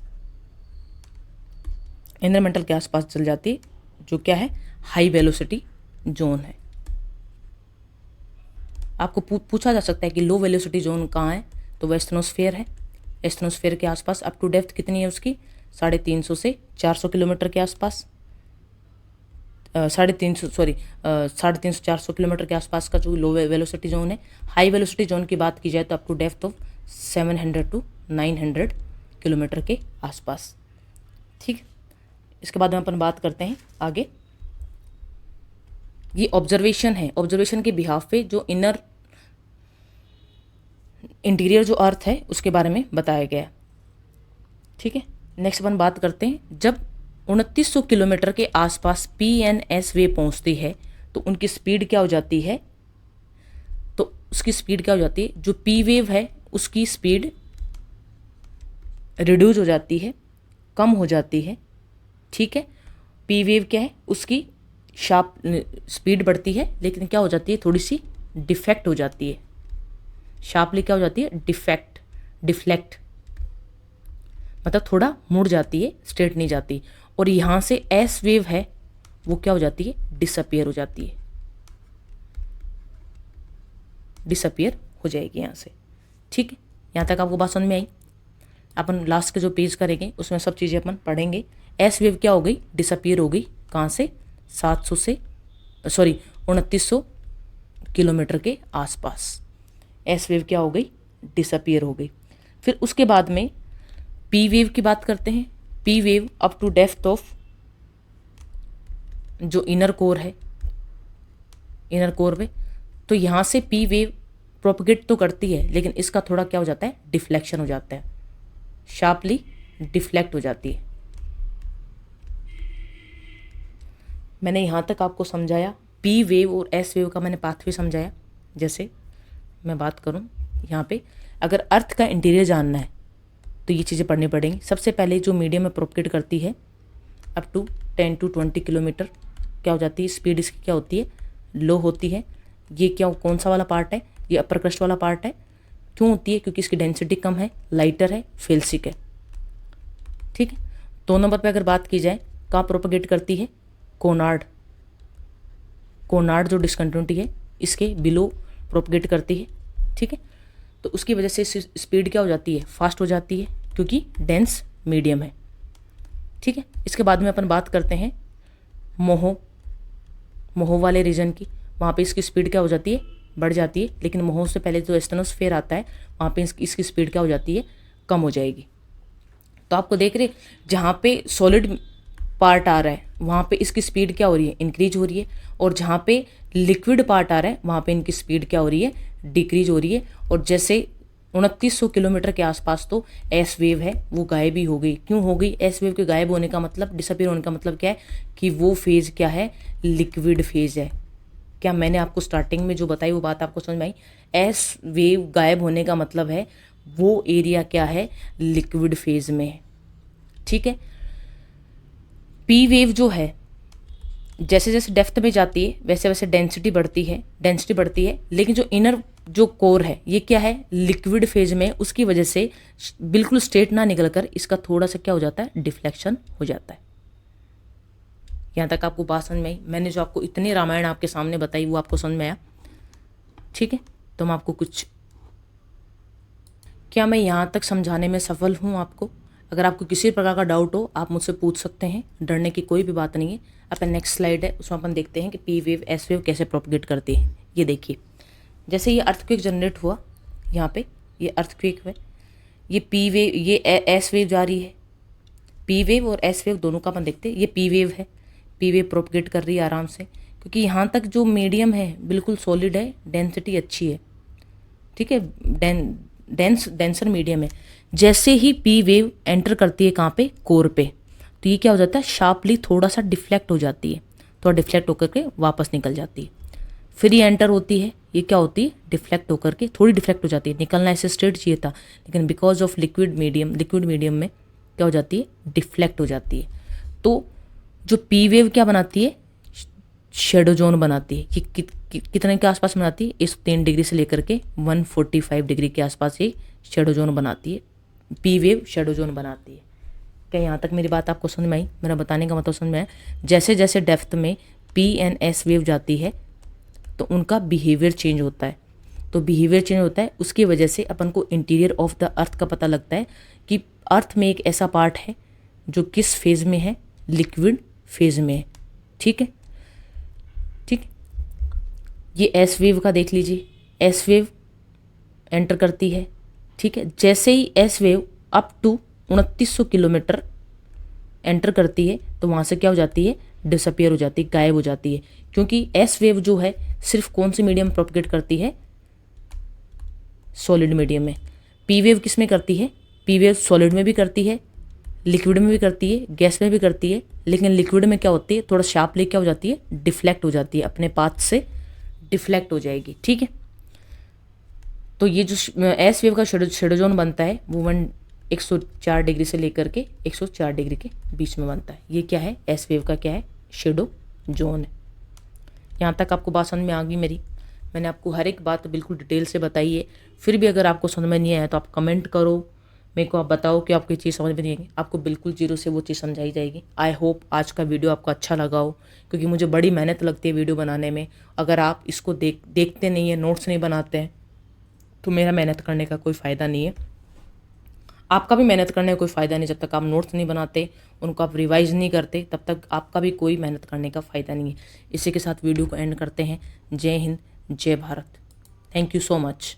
S1: इनर मेंटल के आसपास चल जाती है, जो क्या है, हाई वेलोसिटी जोन है। आपको पूछा जा सकता है कि लो वेलोसिटी जोन कहाँ है, तो वह एस्थेनोस्फेयर है। एस्थेनोस्फेयर के आसपास अप टू डेप्थ कितनी है उसकी, 350 से 400 किलोमीटर के आसपास, 350-400 किलोमीटर के आसपास का जो लो वेलोसिटी जोन है। हाई वेलोसिटी जोन की बात की जाए तो up to depth of 700 to 900 kilometre के आसपास। ठीक, इसके बाद में अपन बात करते हैं आगे। ये ऑब्जर्वेशन है, ऑब्जर्वेशन के बिहाफ पे जो इंटीरियर जो अर्थ है उसके बारे में बताया गया। ठीक है, नेक्स्ट अपन बात करते हैं, जब 2900 किलोमीटर के आसपास PNS वेव पहुंचती है तो उनकी स्पीड क्या हो जाती है, तो उसकी स्पीड क्या हो जाती है, जो P वेव है उसकी स्पीड रिड्यूस हो जाती है, कम हो जाती है। ठीक है, P वेव क्या है, उसकी शार्प स्पीड बढ़ती है, लेकिन क्या हो जाती है, थोड़ी सी डिफेक्ट हो जाती है, शार्पली क्या हो जाती है, डिफ्लेक्ट। मतलब थोड़ा मुड़ जाती है, स्ट्रेट नहीं जाती। और यहाँ से एस वेव है वो क्या हो जाती है, डिसअपियर हो जाती है, डिसअपियर हो जाएगी यहाँ से। ठीक है, यहाँ तक आपको बात समझ में आई। अपन लास्ट के जो पेज करेंगे उसमें सब चीज़ें अपन पढ़ेंगे। एस वेव क्या हो गई, डिसअपियर हो गई। कहाँ से, 700 से 2900 किलोमीटर के आसपास एस वेव क्या हो गई, डिसअपियर हो गई। फिर उसके बाद में पी वेव की बात करते हैं। P wave up to depth of जो इनर कोर है, इनर कोर में, तो यहाँ से पी वेव प्रोपगेट तो करती है लेकिन इसका थोड़ा क्या हो जाता है, डिफ्लेक्शन हो जाता है, शार्पली डिफ्लेक्ट हो जाती है। मैंने यहाँ तक आपको समझाया पी वेव और एस वेव का मैंने पाथवे समझाया। जैसे मैं बात करूँ यहाँ पे, अगर अर्थ का इंटीरियर जानना है तो ये चीज़ें पढ़नी पड़ेंगी। सबसे पहले जो मीडियम में प्रोपगेट करती है अप टू 10 to 20 किलोमीटर क्या हो जाती है, स्पीड इसकी क्या होती है, लो होती है। ये क्या, कौन सा वाला पार्ट है, ये अपर क्रस्ट वाला पार्ट है। क्यों होती है, क्योंकि इसकी डेंसिटी कम है, लाइटर है, फेल्सिक है। ठीक है, 2 नंबर पे अगर बात की जाए कहाँ प्रोपगेट करती है, कोनार्ड, कोनार्ड जो डिसकंटिन्यूटी है इसके बिलो प्रोपगेट करती है। ठीक है, तो उसकी वजह से स्पीड क्या हो जाती है, फास्ट हो जाती है क्योंकि डेंस मीडियम है। ठीक है, इसके बाद में अपन बात करते हैं मोहो वाले रीजन की। वहाँ पे इसकी स्पीड क्या हो जाती है, बढ़ जाती है, लेकिन मोहो से पहले जो एस्टेनोस्फेयर आता है वहाँ पे इसकी स्पीड क्या हो जाती है, कम हो जाएगी। तो आपको देख रहे जहाँ पे सॉलिड पार्ट आ रहा है वहाँ पे इसकी स्पीड क्या हो रही है, इंक्रीज हो रही है, और जहाँ पे लिक्विड पार्ट आ रहा है वहाँ पे इनकी स्पीड क्या हो रही है, डिक्रीज हो रही है। और जैसे 2900 किलोमीटर के आसपास तो एस वेव है वो गायब ही हो गई। क्यों हो गई, एस वेव के गायब होने का मतलब, डिसअपियर होने का मतलब क्या है कि वो फेज़ क्या है, लिक्विड फेज़ है। क्या मैंने आपको स्टार्टिंग में जो बताई वो बात आपको समझ में आई। एस वेव गायब होने का मतलब है वो एरिया क्या है, लिक्विड फेज़ में है। ठीक है, पी वेव जो है जैसे जैसे डेप्थ में जाती है वैसे वैसे डेंसिटी बढ़ती है, लेकिन जो इनर जो कोर है ये क्या है, लिक्विड फेज में, उसकी वजह से बिल्कुल स्ट्रेट ना निकल कर इसका थोड़ा सा क्या हो जाता है, डिफ्लेक्शन हो जाता है। यहाँ तक आपको बात समझ में आई। मैंने जो आपको इतनी रामायण आपके सामने बताई वो आपको समझ में आया। ठीक है, तो मैं आपको कुछ, क्या मैं यहाँ तक समझाने में सफल हूँ आपको? अगर आपको किसी प्रकार का डाउट हो आप मुझसे पूछ सकते हैं, डरने की कोई भी बात नहीं है। अपन नेक्स्ट स्लाइड है उसमें अपन देखते हैं कि पी वेव एस वेव कैसे प्रोपगेट करती है। ये देखिए, जैसे ये अर्थक्वेक जनरेट हुआ, यहाँ पे ये अर्थक्वेक है, ये पी वेव, ये एस वेव जा रही है। पी वेव और एस वेव दोनों का अपन देखते हैं। ये पी वेव है, पी वेव प्रोपगेट कर रही है आराम से, क्योंकि यहाँ तक जो मीडियम है बिल्कुल सॉलिड है, डेंसिटी अच्छी है। ठीक है, डेंसर मीडियम है। जैसे ही पी वेव एंटर करती है कहाँ पे, कोर पे, तो ये क्या हो जाता है, शार्पली थोड़ा सा डिफ्लेक्ट हो जाती है, थोड़ा डिफ्लेक्ट होकर के वापस निकल जाती है। फिर ये एंटर होती है, ये क्या होती है, डिफ्लेक्ट होकर के थोड़ी डिफ्लेक्ट हो जाती है। निकलना ऐसे स्ट्रेट चाहिए था, लेकिन बिकॉज ऑफ लिक्विड मीडियम में क्या हो जाती है, डिफ्लेक्ट हो जाती है। तो जो पी वेव क्या बनाती है, शेडो जोन बनाती है। ये कितने के आसपास बनाती है, 103 डिग्री से लेकर के 145 डिग्री के आसपास ये शेडो जोन बनाती है। पी वेव शेडो जोन बनाती है। क्या यहाँ तक मेरी बात आपको समझ में आई? मेरा बताने का मतलब समझ में आया? जैसे जैसे डेप्थ में पी एंड एस वेव जाती है तो उनका बिहेवियर चेंज होता है। तो बिहेवियर चेंज होता है, उसकी वजह से अपन को इंटीरियर ऑफ द अर्थ का पता लगता है कि अर्थ में एक ऐसा पार्ट है जो किस फेज में है, लिक्विड फेज में है। ठीक है, ठीक, ये एस वेव का देख लीजिए, एस वेव एंटर करती है। ठीक है, जैसे ही S wave up to 2900 kilometre enter करती है तो वहाँ से क्या हो जाती है, डिसअपियर हो जाती है, गायब हो जाती है। क्योंकि एस वेव जो है सिर्फ कौन से मीडियम प्रोपगेट करती है, सॉलिड मीडियम में। पी वेव किस में करती है, पी वेव सॉलिड में भी करती है, लिक्विड में भी करती है, गैस में भी करती है, लेकिन लिक्विड में क्या होती है, थोड़ा शार्पली क्या हो जाती है, डिफ्लेक्ट हो जाती है, अपने पाथ से डिफ्लेक्ट हो जाएगी। ठीक है, तो ये जो एस वेव का शेडो जोन बनता है वो 104 डिग्री से लेकर के 104 डिग्री के बीच में बनता है। ये क्या है, एस वेव का क्या है, शेडो जोन है। यहाँ तक आपको बात समझ में आ गई मेरी? मैंने आपको हर एक बात बिल्कुल डिटेल से बताई है। फिर भी अगर आपको समझ में नहीं आया तो आप कमेंट करो, मेरे को आप बताओ कि आपको ये चीज़ समझ में नहीं आएगी, आपको बिल्कुल जीरो से वो चीज़ समझाई जाएगी। आई होप आज का वीडियो आपको अच्छा लगा हो, क्योंकि मुझे बड़ी मेहनत लगती है वीडियो बनाने में। अगर आप इसको देखते नहीं है, नोट्स नहीं बनाते हैं, तो मेरा मेहनत करने का कोई फ़ायदा नहीं है। आपका भी मेहनत करने का कोई फ़ायदा नहीं, जब तक आप नोट्स नहीं बनाते, उनको आप रिवाइज नहीं करते, तब तक आपका भी कोई मेहनत करने का फ़ायदा नहीं है। इसी के साथ वीडियो को एंड करते हैं। जय हिंद, जय Bharat. Thank you so much.